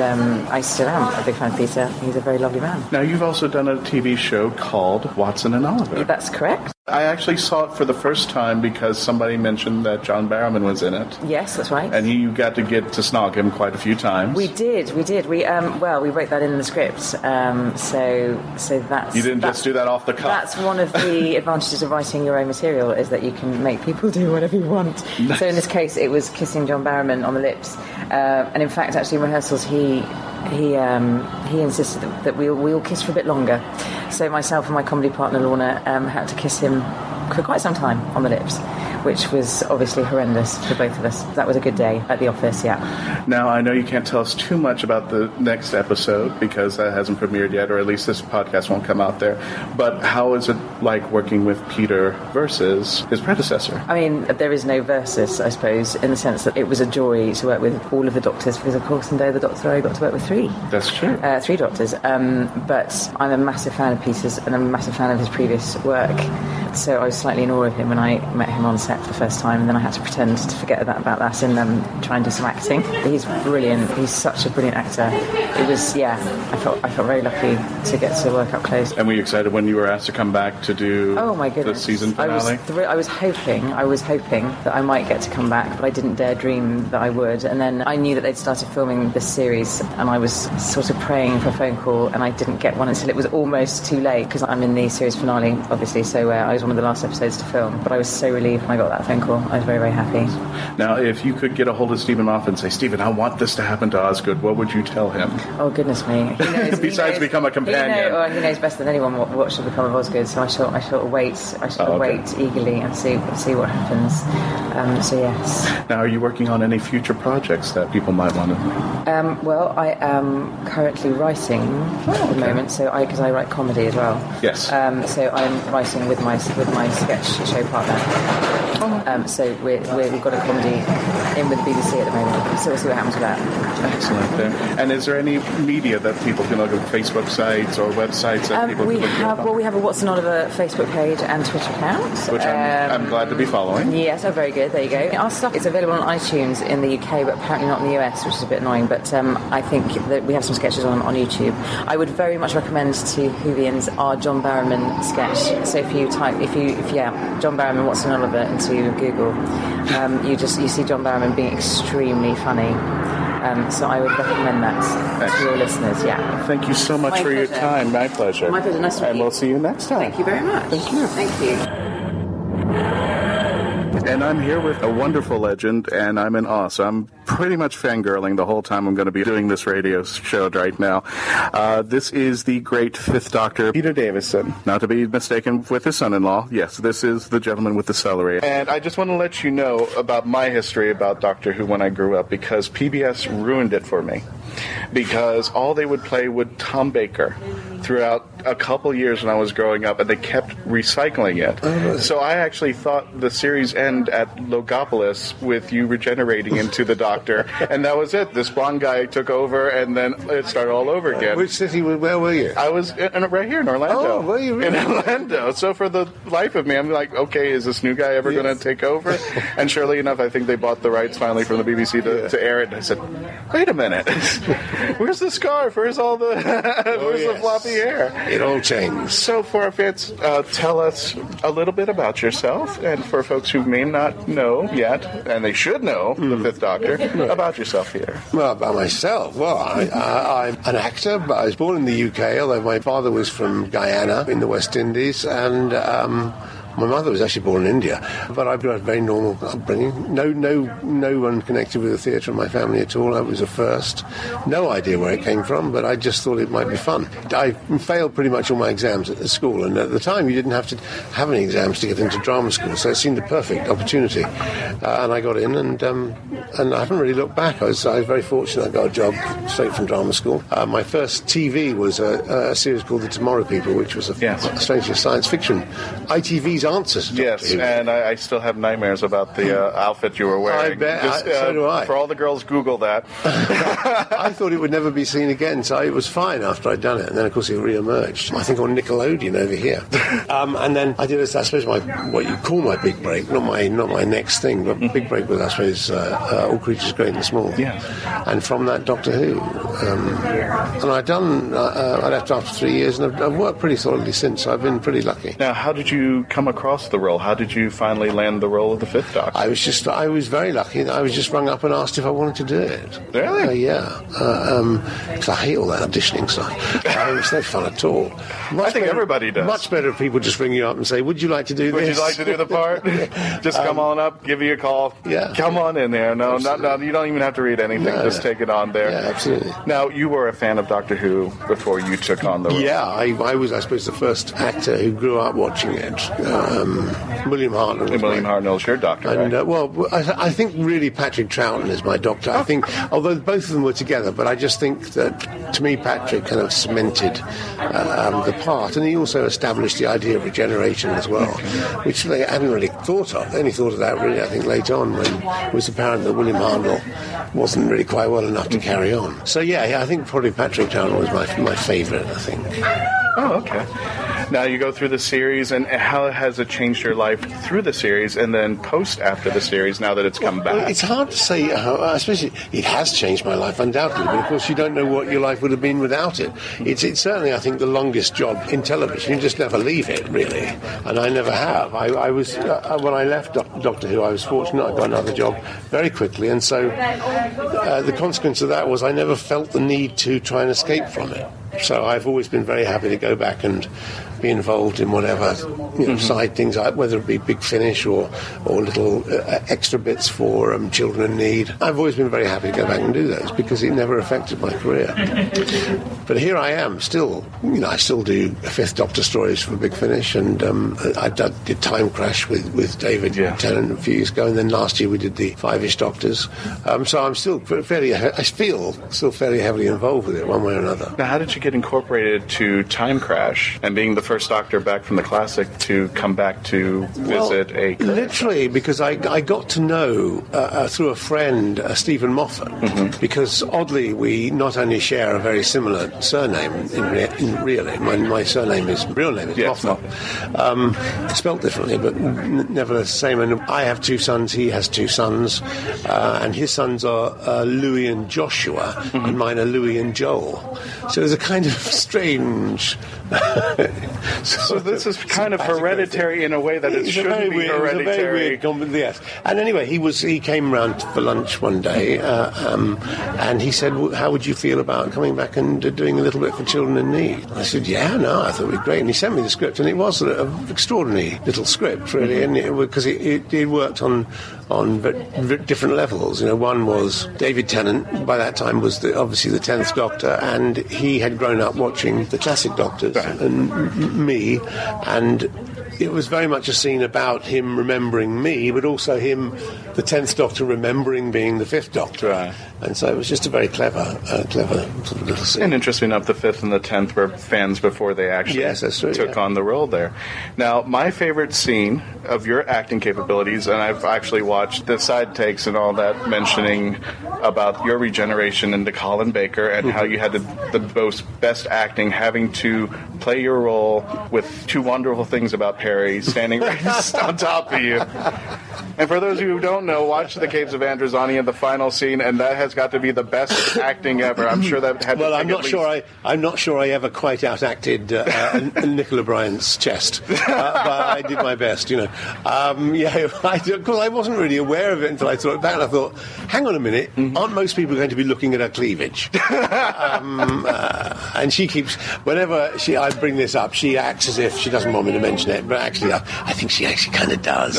I still am a big fan of Peter. He's a very lovely man.
Now, you've also done a TV show called Watson and Oliver.
That's correct.
I actually saw it for the first time because somebody mentioned that John Barrowman was in it.
Yes, that's right.
And you got to get to snog him quite a few times.
We did. We wrote that in the script. So that's...
You didn't just do that off the cuff.
That's one of the advantages of writing your own material, is that you can make people do whatever you want. Nice. So in this case, it was kissing John Barrowman on the lips. And in fact, actually, in rehearsals, he insisted that we all kiss for a bit longer. So myself and my comedy partner Lorna had to kiss him for quite some time on the lips, which was obviously horrendous for both of us. That was a good day at the office, yeah.
Now, I know you can't tell us too much about the next episode because that hasn't premiered yet, or at least this podcast won't come out there. But how is it like working with Peter versus his predecessor?
I mean, there is no versus, I suppose, in the sense that it was a joy to work with all of the doctors, because, of course, in Day of the Doctor, I got to work with three.
That's true.
3 doctors. But I'm a massive fan of Peter's, and I'm a massive fan of his previous work. So I was slightly in awe of him when I met him on set for the first time, and then I had to pretend to forget about that and try and do some acting. He's brilliant. He's such a brilliant actor. It was, I felt very lucky to get to work up close.
And were you excited when you were asked to come back to do the season finale?
I was hoping that I might get to come back, but I didn't dare dream that I would. And then I knew that they'd started filming this series, and I was sort of praying for a phone call, and I didn't get one until it was almost too late, because I'm in the series finale, obviously, so I was one of the last episodes to film. But I was so relieved when I got that phone call. I was very, very happy.
Now, if you could get a hold of Stephen Moffat and say, Stephen, I want this to happen to Osgood, what would you tell him?
Oh, goodness me. He knows,
Besides become a companion.
He knows best than anyone what should become of Osgood, so I shall wait eagerly and see what happens. So, yes.
Now, are you working on any future projects that people might want to know?
Well, I am currently writing at the moment, because I write comedy as well.
Yes.
So I'm writing with my sketch show partner. So we've got a comedy in with the BBC at the moment, so we'll see what happens with that.
Excellent there. And is there any media that people can look at, Facebook sites or websites that people can look at?
Well, we have a Watson Oliver Facebook page and Twitter account.
Which I'm glad to be following.
Yes, very good. There you go. Our stuff is available on iTunes in the UK, but apparently not in the US, which is a bit annoying. But I think that we have some sketches on YouTube. I would very much recommend to Whovians our John Barrowman sketch. So if you type, John Barrowman, Watson Oliver into Google, you see John Barrowman being extremely funny. So I would recommend that to your listeners,
Thank you so much for your time. My pleasure.
My pleasure. Nice to meet you.
And we'll see you next time.
Thank you very much.
Thank you.
Thank you.
And I'm here with a wonderful legend, and I'm in awe. So I'm pretty much fangirling the whole time I'm going to be doing this radio show right now. This is the great 5th Doctor, Peter Davison. Not to be mistaken with his son-in-law. Yes, this is the gentleman with the celery. And I just want to let you know about my history about Doctor Who when I grew up, because PBS ruined it for me. Because all they would play was Tom Baker throughout a couple years when I was growing up, and they kept recycling it. So I actually thought the series ended at Logopolis with you regenerating into the Doctor, and that was it. This blonde guy took over, and then it started all over again.
Which city? Where were you?
I was right here in Orlando.
Oh, were you really?
In Orlando. So for the life of me, I'm like, okay, is this new guy ever going to take over? And surely enough, I think they bought the rights finally from the BBC to air it. And I said, wait a minute, where's the scarf? Where's all the the floppy hair?
It all changed.
So for our fans, tell us a little bit about yourself, and for folks who may not know yet, and they should know the Fifth Doctor, about yourself here.
Well, about myself. Well, I'm an actor, but I was born in the UK, although my father was from Guyana in the West Indies, and my mother was actually born in India, but I've got a very normal upbringing. No one connected with the theatre in my family at all. I was a first. No idea where it came from, but I just thought it might be fun. I failed pretty much all my exams at the school, and at the time you didn't have to have any exams to get into drama school, so it seemed the perfect opportunity. And I got in, and I haven't really looked back. I was very fortunate. I got a job straight from drama school. My first TV was a series called The Tomorrow People, which was strangely a science fiction. ITV's answers.
Yes, and I still have nightmares about the outfit you were wearing.
I bet. So do I.
For all the girls, Google that.
I thought it would never be seen again, so it was fine after I'd done it. And then, of course, it re-emerged. I think on Nickelodeon over here. And then I did, I suppose, what you call my big break, not my next thing, but big break was, I suppose, All Creatures Great and Small.
Yes.
And from that, Doctor Who. And I left after 3 years, and I've worked pretty solidly since, so I've been pretty lucky.
Now, how did you come across the role? How did you finally land the role of the Fifth Doctor?
I was very lucky. I was just rung up and asked if I wanted to do it.
Really?
Yeah. Because I hate all that auditioning stuff. It's no fun at all.
I think everybody does.
Much better if people just ring you up and say, would you like to do this?
Would you like to do the part? Just come on up, give you a call.
Yeah.
Come on in there. No, you don't even have to read anything. Just take it on there.
Yeah, absolutely.
Now, you were a fan of Doctor Who before you took on the role.
Yeah, I was, I suppose, the first actor who grew up watching it. William
Hartnell's your Doctor, right?
And, I think really Patrick Troughton is my Doctor. I think, although both of them were together, but I just think that, to me, Patrick kind of cemented the part, and he also established the idea of regeneration as well, which they hadn't really thought of. They only thought of that, really, I think, later on, when it was apparent that William Hartnell wasn't really quite well enough to carry on. So, yeah, I think probably Patrick Troughton was my favourite, I think.
Oh, okay. Now you go through the series, and how has it changed your life through the series and then post after the series, now that it's come back?
Well, it's hard to say how, especially it has changed my life, undoubtedly, but of course you don't know what your life would have been without it. It's certainly, I think, the longest job in television. You just never leave it, really, and I never have. I was, when I left Doctor Who, I was fortunate I got another job very quickly, and so the consequence of that was I never felt the need to try and escape from it. So I've always been very happy to go back and be involved in whatever side things, whether it be Big Finish or little extra bits for children in need. I've always been very happy to go back and do those because it never affected my career. But here I am, still. I still do Fifth Doctor stories for Big Finish, and I did Time Crash with David Tennant a few years ago, and then last year we did the Five-ish Doctors. So I'm still fairly heavily involved with it, one way or another.
Now, how did you get incorporated to Time Crash and being the first Doctor back from the classic to come back to visit a...
Literally, because I got to know, through a friend, Stephen Moffat, because oddly we not only share a very similar surname in real name. My real name is Moffat. Spelt differently, but nevertheless the same. And I have two sons, he has two sons, and his sons are Louis and Joshua, and mine are Louis and Joel. So there's a kind of strange...
So this is kind of hereditary in a way that it shouldn't be hereditary.
It's a very weird combination, yes. And anyway, he came round for lunch one day, and he said, how would you feel about coming back and doing a little bit for children in need? I said, I thought it would be great. And he sent me the script, and it was an extraordinary little script, really, and because it worked on different levels. One was David Tennant, by that time was obviously the 10th Doctor, and he had grown up watching the classic Doctors, and me, and it was very much a scene about him remembering me, but also him, the 10th Doctor, remembering being the 5th Doctor.
Right.
And so it was just a very clever sort of little scene.
And interesting enough, the 5th and the 10th were fans before they actually took on the role there. Now, my favorite scene of your acting capabilities, and I've actually watched the side takes and all that, mentioning about your regeneration into Colin Baker and how you had the best acting, having to play your role with two wonderful things about Perry standing right on top of you. And for those of you who don't know, watch The Caves of Androzani in the final scene, and that has got to be the best acting ever. I'm sure that had to
I'm not sure I ever quite outacted Nicola Bryant's chest, but I did my best, you know. Because I wasn't really aware of it until I thought back, and I thought, hang on a minute, aren't most people going to be looking at her cleavage? And she keeps, whenever I bring this up, she acts as if she doesn't want me to mention it, but actually I think she actually kind of does.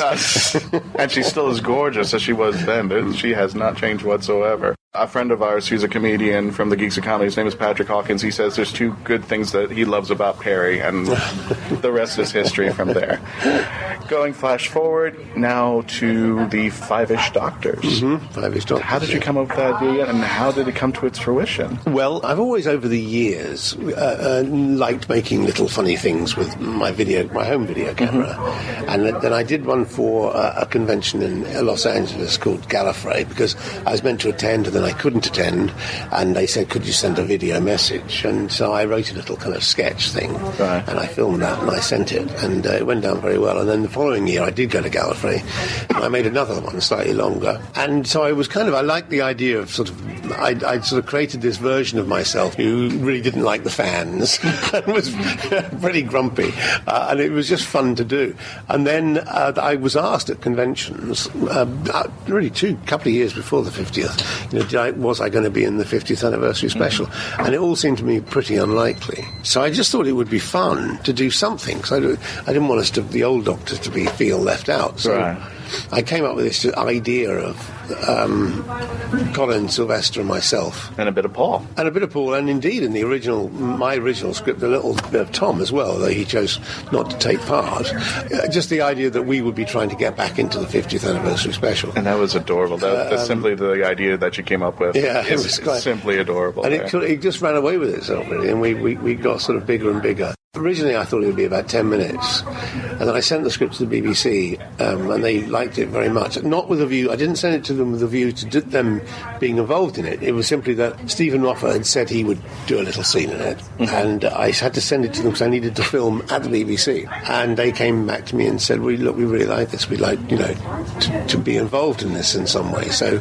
And she's still as gorgeous as she was then. She has not changed whatsoever. A friend of ours who's a comedian from the Geeks of Comedy, his name is Patrick Hawkins, he says there's two good things that he loves about Perry, and the rest is history from there. Going flash forward now to the Five-ish Doctors.
Five-ish Doctors.
How did you come up with that idea, and how did it come to its fruition?
Well, I've always, over the years, liked making little funny things with my home video camera. And then I did one for a convention in Los Angeles called Gallifrey, because I was meant to attend, and then I couldn't attend, and they said, could you send a video message? And so I wrote a little kind of sketch thing, and I filmed that, and I sent it, and it went down very well. And then the following year I did go to Gallifrey, and I made another one slightly longer. And so I was I liked the idea of I'd sort of created this version of myself who really didn't like the fans and was pretty grumpy, and it was just fun to do. And then I was asked at conventions, really couple of years before the 50th, was I going to be in the 50th anniversary special? And it all seemed to me pretty unlikely. So I just thought it would be fun to do something, because I didn't want the old Doctors to feel left out. So I came up with this idea of Colin, Sylvester and myself.
And a bit of Paul.
And indeed in my original script, a little bit of Tom as well, though he chose not to take part. Just the idea that we would be trying to get back into the 50th anniversary special.
And that was adorable. That's simply the idea that you came up with.
Yeah, it was
simply adorable.
And it just ran away with itself, really, and we got sort of bigger and bigger. Originally I thought it would be about 10 minutes, and then I sent the script to the BBC, and they liked it very much. Not with a view, I didn't send it to them with a view to them being involved in it. It was simply that Stephen Moffat had said he would do a little scene in it, and I had to send it to them because I needed to film at the BBC. And they came back to me and said, we really like this, we'd like, to be involved in this in some way. So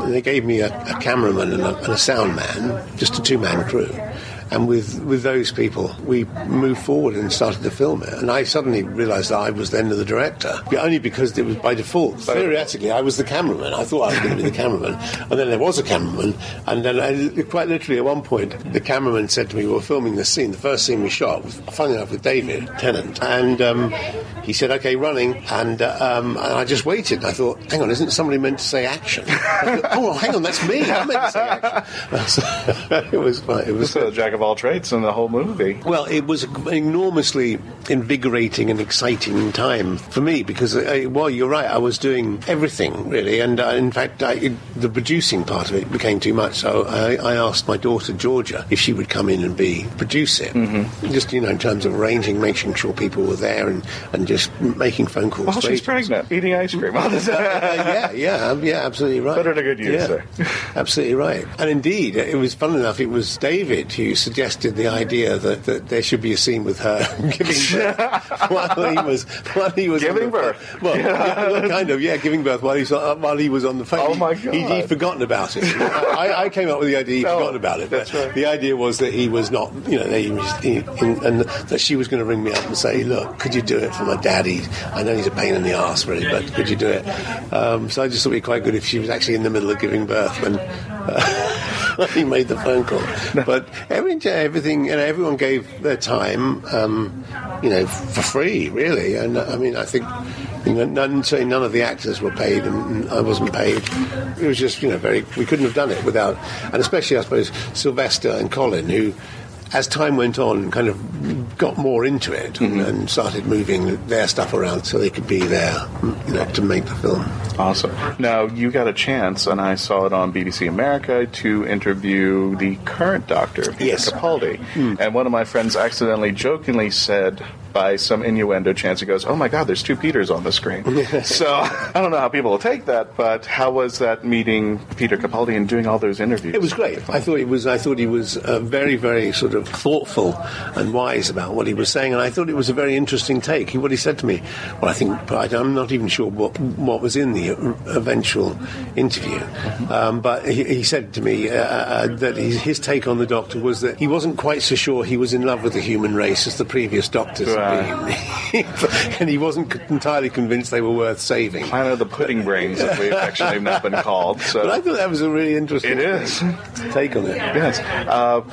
they gave me a cameraman and a sound man, just a two-man crew. And with those people, we moved forward and started to film it. And I suddenly realised that I was then the director, only because it was by default. Theoretically, I was the cameraman. I thought I was going to be the cameraman. And then there was a cameraman. And then quite literally at one point, the cameraman said to me, we're filming this scene. The first scene we shot was, funny enough, with David Tennant. And he said, OK, running. And I just waited. And I thought, hang on, isn't somebody meant to say action? I thought, hang on, that's me. I meant to say action. So, it was fun. It was
Jack of all trades in the whole movie.
Well, it was an enormously invigorating and exciting time for me because, you're right, I was doing everything, really, and in fact, the producing part of it became too much, so I asked my daughter, Georgia, if she would come in and produce it. Just, in terms of arranging, making sure people were there and just making phone calls.
While she's pregnant, eating ice cream.
Yeah, absolutely right.
Put her to good use there.
Absolutely right. And indeed, it was fun enough, it was David who suggested the idea that there should be a scene with her giving birth while he was
giving birth.
Well, kind of, giving birth while he was on the phone.
Oh my God!
He'd forgotten about it. I came up with the idea he'd forgotten about it. But the idea was that he was not, and that she was going to ring me up and say, "Look, could you do it for my daddy? I know he's a pain in the arse, really, but could you do it?" So I just thought it'd be quite good if she was actually in the middle of giving birth when he made the phone call. But everything, everyone gave their time, for free, really. And I mean, I think certainly none of the actors were paid, and I wasn't paid. It was just, we couldn't have done it without, and especially, I suppose, Sylvester and Colin, who as time went on, kind of got more into it and started moving their stuff around so they could be there, to make the film.
Awesome. Now, you got a chance, and I saw it on BBC America, to interview the current Doctor, Peter Capaldi. And one of my friends accidentally, jokingly said, by some innuendo chance, he goes, "Oh my God, there's two Peters on the screen." So I don't know how people will take that, but how was that meeting Peter Capaldi and doing all those interviews?
It was great. I thought he was very, very sort of thoughtful and wise about what he was saying, and I thought it was a very interesting take. What he said to me, well, I'm not even sure what was in the eventual interview, but he said to me that his take on the Doctor was that he wasn't quite so sure he was in love with the human race as the previous Doctors. And he wasn't entirely convinced they were worth saving.
Planet of the pudding brains, as we've actually now been called. So.
But I thought that was a really interesting take on it.
Yes.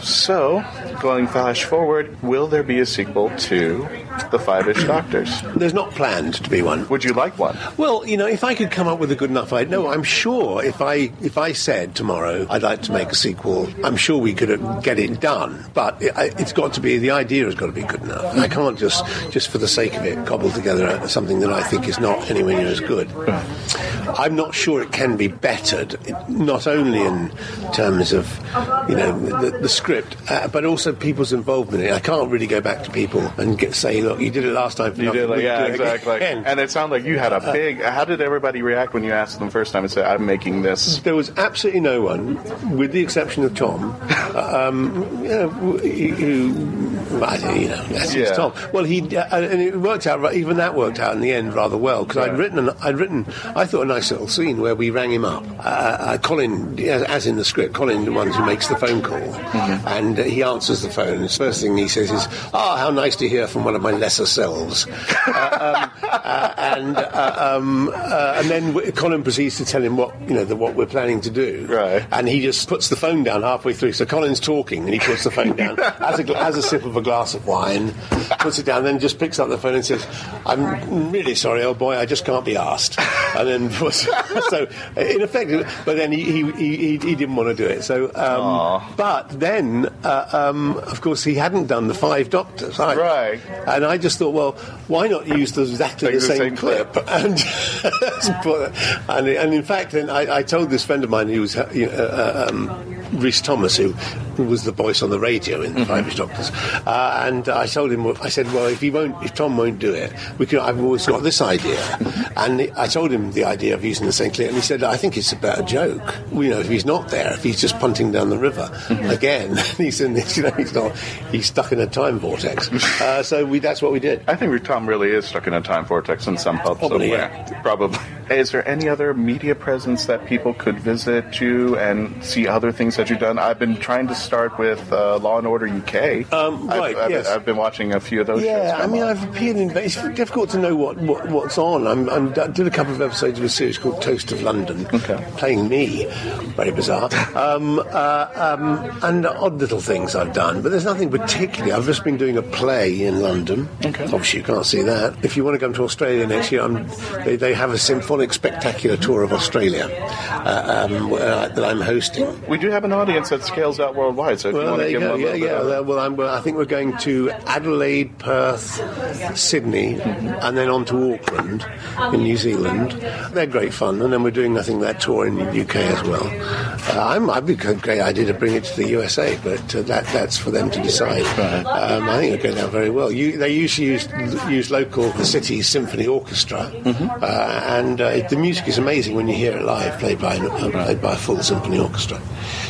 So, going flash forward, will there be a sequel to The Five-ish Doctors?
There's not planned to be one.
Would you like one?
Well, if I could come up with a good enough idea, I'm sure if I said tomorrow I'd like to make a sequel, I'm sure we could get it done. But it's got to be, the idea has got to be good enough. I can't just for the sake of it cobble together something that I think is not anywhere near as good. I'm not sure it can be bettered, not only in terms of the script, but also people's involvement in it. I can't really go back to people and say, look, you did it last time.
You did it, exactly. And it sounded like you had a big. How did everybody react when you asked them first time and said, "I'm making this"?
There was absolutely no one, with the exception of Tom, that's Tom. Well, and it worked out. Even that worked out in the end rather well, because I'd written. I thought, a nice little scene where we rang him up. Colin, as in the script, Colin, the one who makes the phone call, and he answers the phone. And the first thing he says is, how nice to hear from one of my lesser selves. And then Colin proceeds to tell him what we're planning to do.
Right.
And he just puts the phone down halfway through. So Colin's talking, and he puts the phone down, has a sip of a glass of wine, puts it down, then just picks up the phone and says, "I'm really sorry, old boy, I just can't be asked." And then so in effect, but then he didn't want to do it. So, but then of course he hadn't done the Five Doctors, right? And I just thought, well, why not use exactly the same clip? And in fact, then I told this friend of mine who was Rhys Thomas, who was the voice on the radio in the Five-ish Doctors, and I told him, I said, well, if Tom won't do it, I've always got this idea. And I told him the idea of using the same clip, and he said, I think it's a better joke. If he's not there, if he's just punting down the river again, he's in this, he's stuck in a time vortex. So that's what we did.
I think Tom really is stuck in a time vortex in some pub
Probably,
somewhere. Probably. Is there any other media presence that people could visit you and see other things that you've done? I've been trying to start with Law and Order UK.
Yes.
I've been watching a few of those shows.
Yeah, I've appeared in. It's difficult to know what's on. I did a couple of episodes of a series called Toast of London, playing me. Very bizarre. And odd little things I've done, but there's nothing particularly. I've just been doing a play in London. Obviously, you can't see that. If you want to come to Australia next year, they have a symphonic spectacular tour of Australia that I'm hosting.
We do have an audience that scales out worldwide, so if you want to give them a little bit.
I think we're going to Adelaide, Perth, Sydney, and then on to Auckland in New Zealand. They're great fun, and then we're doing, I think, that tour in the UK as well. I'd be a great idea to bring it to the USA, but that's for them to decide. I think it'll go down very well. They usually use local cities symphony orchestra, and the music is amazing when you hear it live, played by a full symphony orchestra.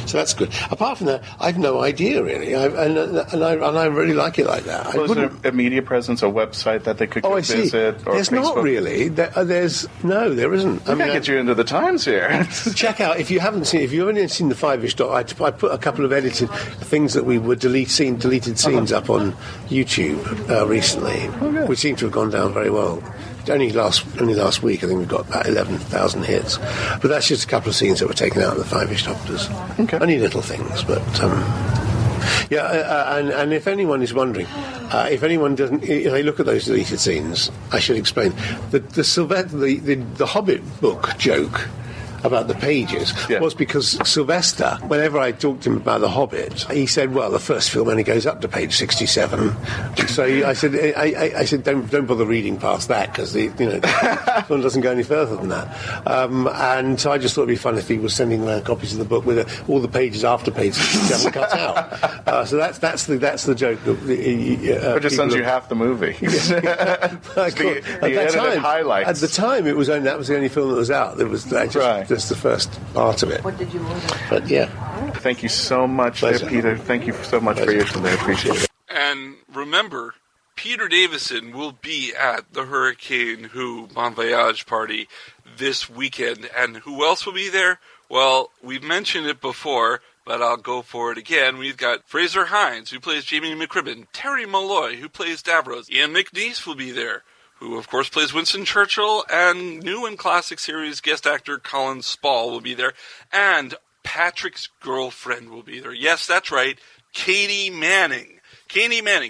So that's good. Apart from that, I've no idea really, and I really like it like that.
Well, is there a media presence, a website that they could go visit? Or
There's
Facebook?
not really. There isn't.
I get you into the Times here.
Check out if you haven't seen the Five-ish Doctor. I put a couple of edited things that we were deleted scenes up on YouTube recently, which seem to have gone down very well. Only last week, I think we've got about 11,000 hits. But that's just a couple of scenes that were taken out of the Five-ish Doctors. Only little things, but and if anyone is wondering, if they look at those deleted scenes, I should explain the Hobbit book joke. about the pages was because Sylvester, whenever I talked to him about The Hobbit, he said, well, the first film only goes up to page 67. So I said, don't bother reading past that, because the film doesn't go any further than that. And so I just thought it'd be fun if he was sending around copies of the book with all the pages after page 67 cut out. So that's the joke.
But just sends you half the movie.
At the time, it was only, that was the only film that was out. There was just the first part of it.
What did you order?
But yeah.
Thank you so much, Peter. Thank you so much for your time. I appreciate it.
And remember, Peter Davison will be at the Hurricane Who Bon Voyage party this weekend. And who else will be there? Well, we've mentioned it before, but I'll go for it again. We've got Frazer Hines, who plays Jamie McCrimmon, terry-molloy, who plays Davros, Ian-mcneice will be there, who of course plays Winston Churchill, and new and classic series guest actor Colin Spaull will be there, and Patrick's girlfriend will be there. Yes, that's right, Katie Manning.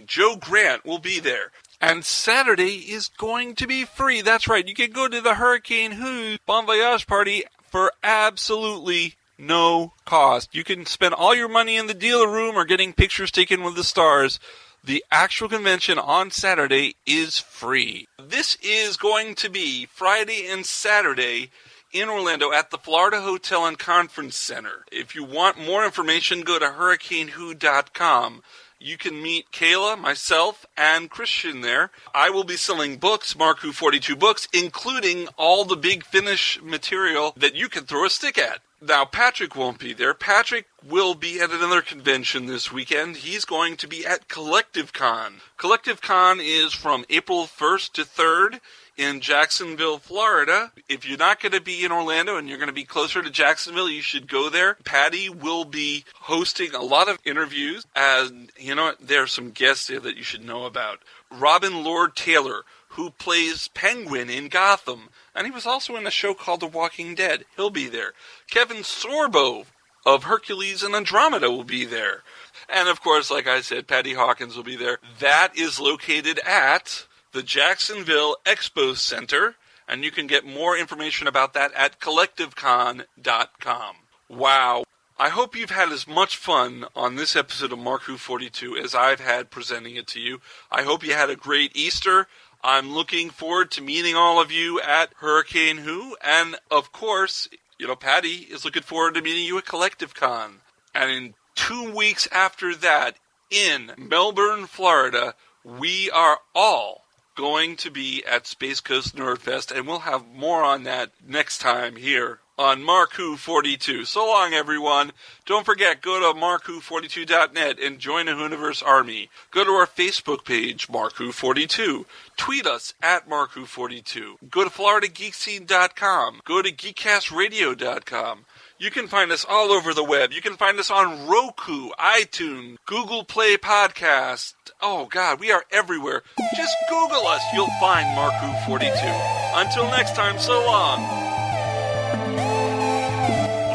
Joe Grant will be there. And Saturday is going to be free. That's right, you can go to the Hurricane Who Bon Voyage party for absolutely no cost. You can spend all your money in the dealer room or getting pictures taken with the stars. The actual convention on Saturday is free. This is going to be Friday and Saturday in Orlando at the Florida Hotel and Conference Center. If you want more information, go to hurricanewho.com. You can meet Kayla, myself, and Christian there. I will be selling books, MarkWHO42 books, including all the Big Finish material that you can throw a stick at. Now, Patrick won't be there. Patrick will be at another convention this weekend. He's going to be at Collective Con. Collective Con is from April 1st to 3rd in Jacksonville, Florida. If you're not going to be in Orlando and you're going to be closer to Jacksonville, you should go there. Patty will be hosting a lot of interviews, and you know, there's some guests there that you should know about. Robin Lord Taylor, who plays Penguin in Gotham, and he was also in a show called The Walking Dead. He'll be there. Kevin Sorbo of Hercules and Andromeda will be there. And of course, like I said, patty-hawkins will be there. That is located at the Jacksonville Expo Center, and you can get more information about that at collectivecon.com. Wow. I hope you've had as much fun on this episode of MarkWHO42 as I've had presenting it to you. I hope you had a great Easter. I'm looking forward to meeting all of you at Hurricane Who, and of course, you know, Patty is looking forward to meeting you at Collective Con. And in 2 weeks after that, in Melbourne, Florida, we are all going to be at Space Coast Nerdfest, and we'll have more on that next time here on MarkWHO42. So long, everyone. Don't forget, go to MarkWHO42.net and join the Hooniverse Army. Go to our Facebook page, MarkWHO42. Tweet us at MarkWHO42. Go to FloridaGeekScene.com. Go to GeekCastRadio.com. You can find us all over the web. You can find us on Roku, iTunes, Google Play Podcast. Oh, God, we are everywhere. Just Google us. You'll find MarkWHO42. Until next time, so long.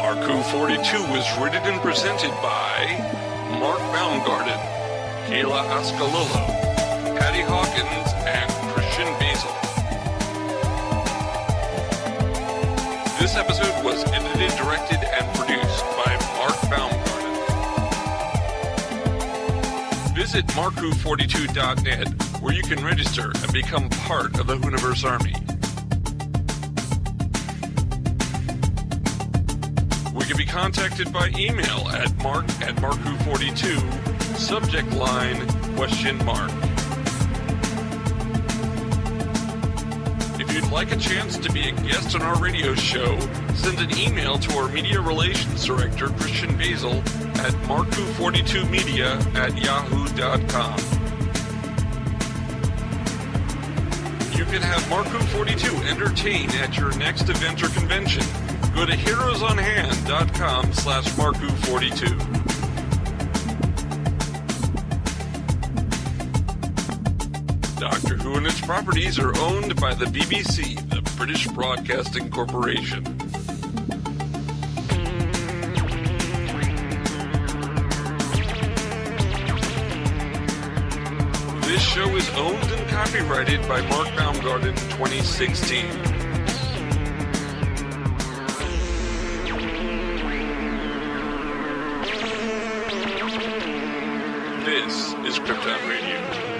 MarkWHO42 is written and presented by McCrimmon, Kayla-ascolillo, patty-hawkins, and christian-basel. This episode was edited, directed, and produced by McCrimmon. Visit MarkWHO42.net, where you can register and become part of the Hooniverse Army. We can be contacted by email at mark@markwho42, subject line, ? If you'd like a chance to be a guest on our radio show, send an email to our Media Relations Director, Christian Basel, at markwho42media@yahoo.com. You can have MarkWHO42 entertain at your next event or convention. Go to heroesonhand.com/MarkWHO42. Doctor Who and its properties are owned by the BBC, the British Broadcasting Corporation. This show is owned and copyrighted by Mark Baumgarten 2016. This is Krypton Radio.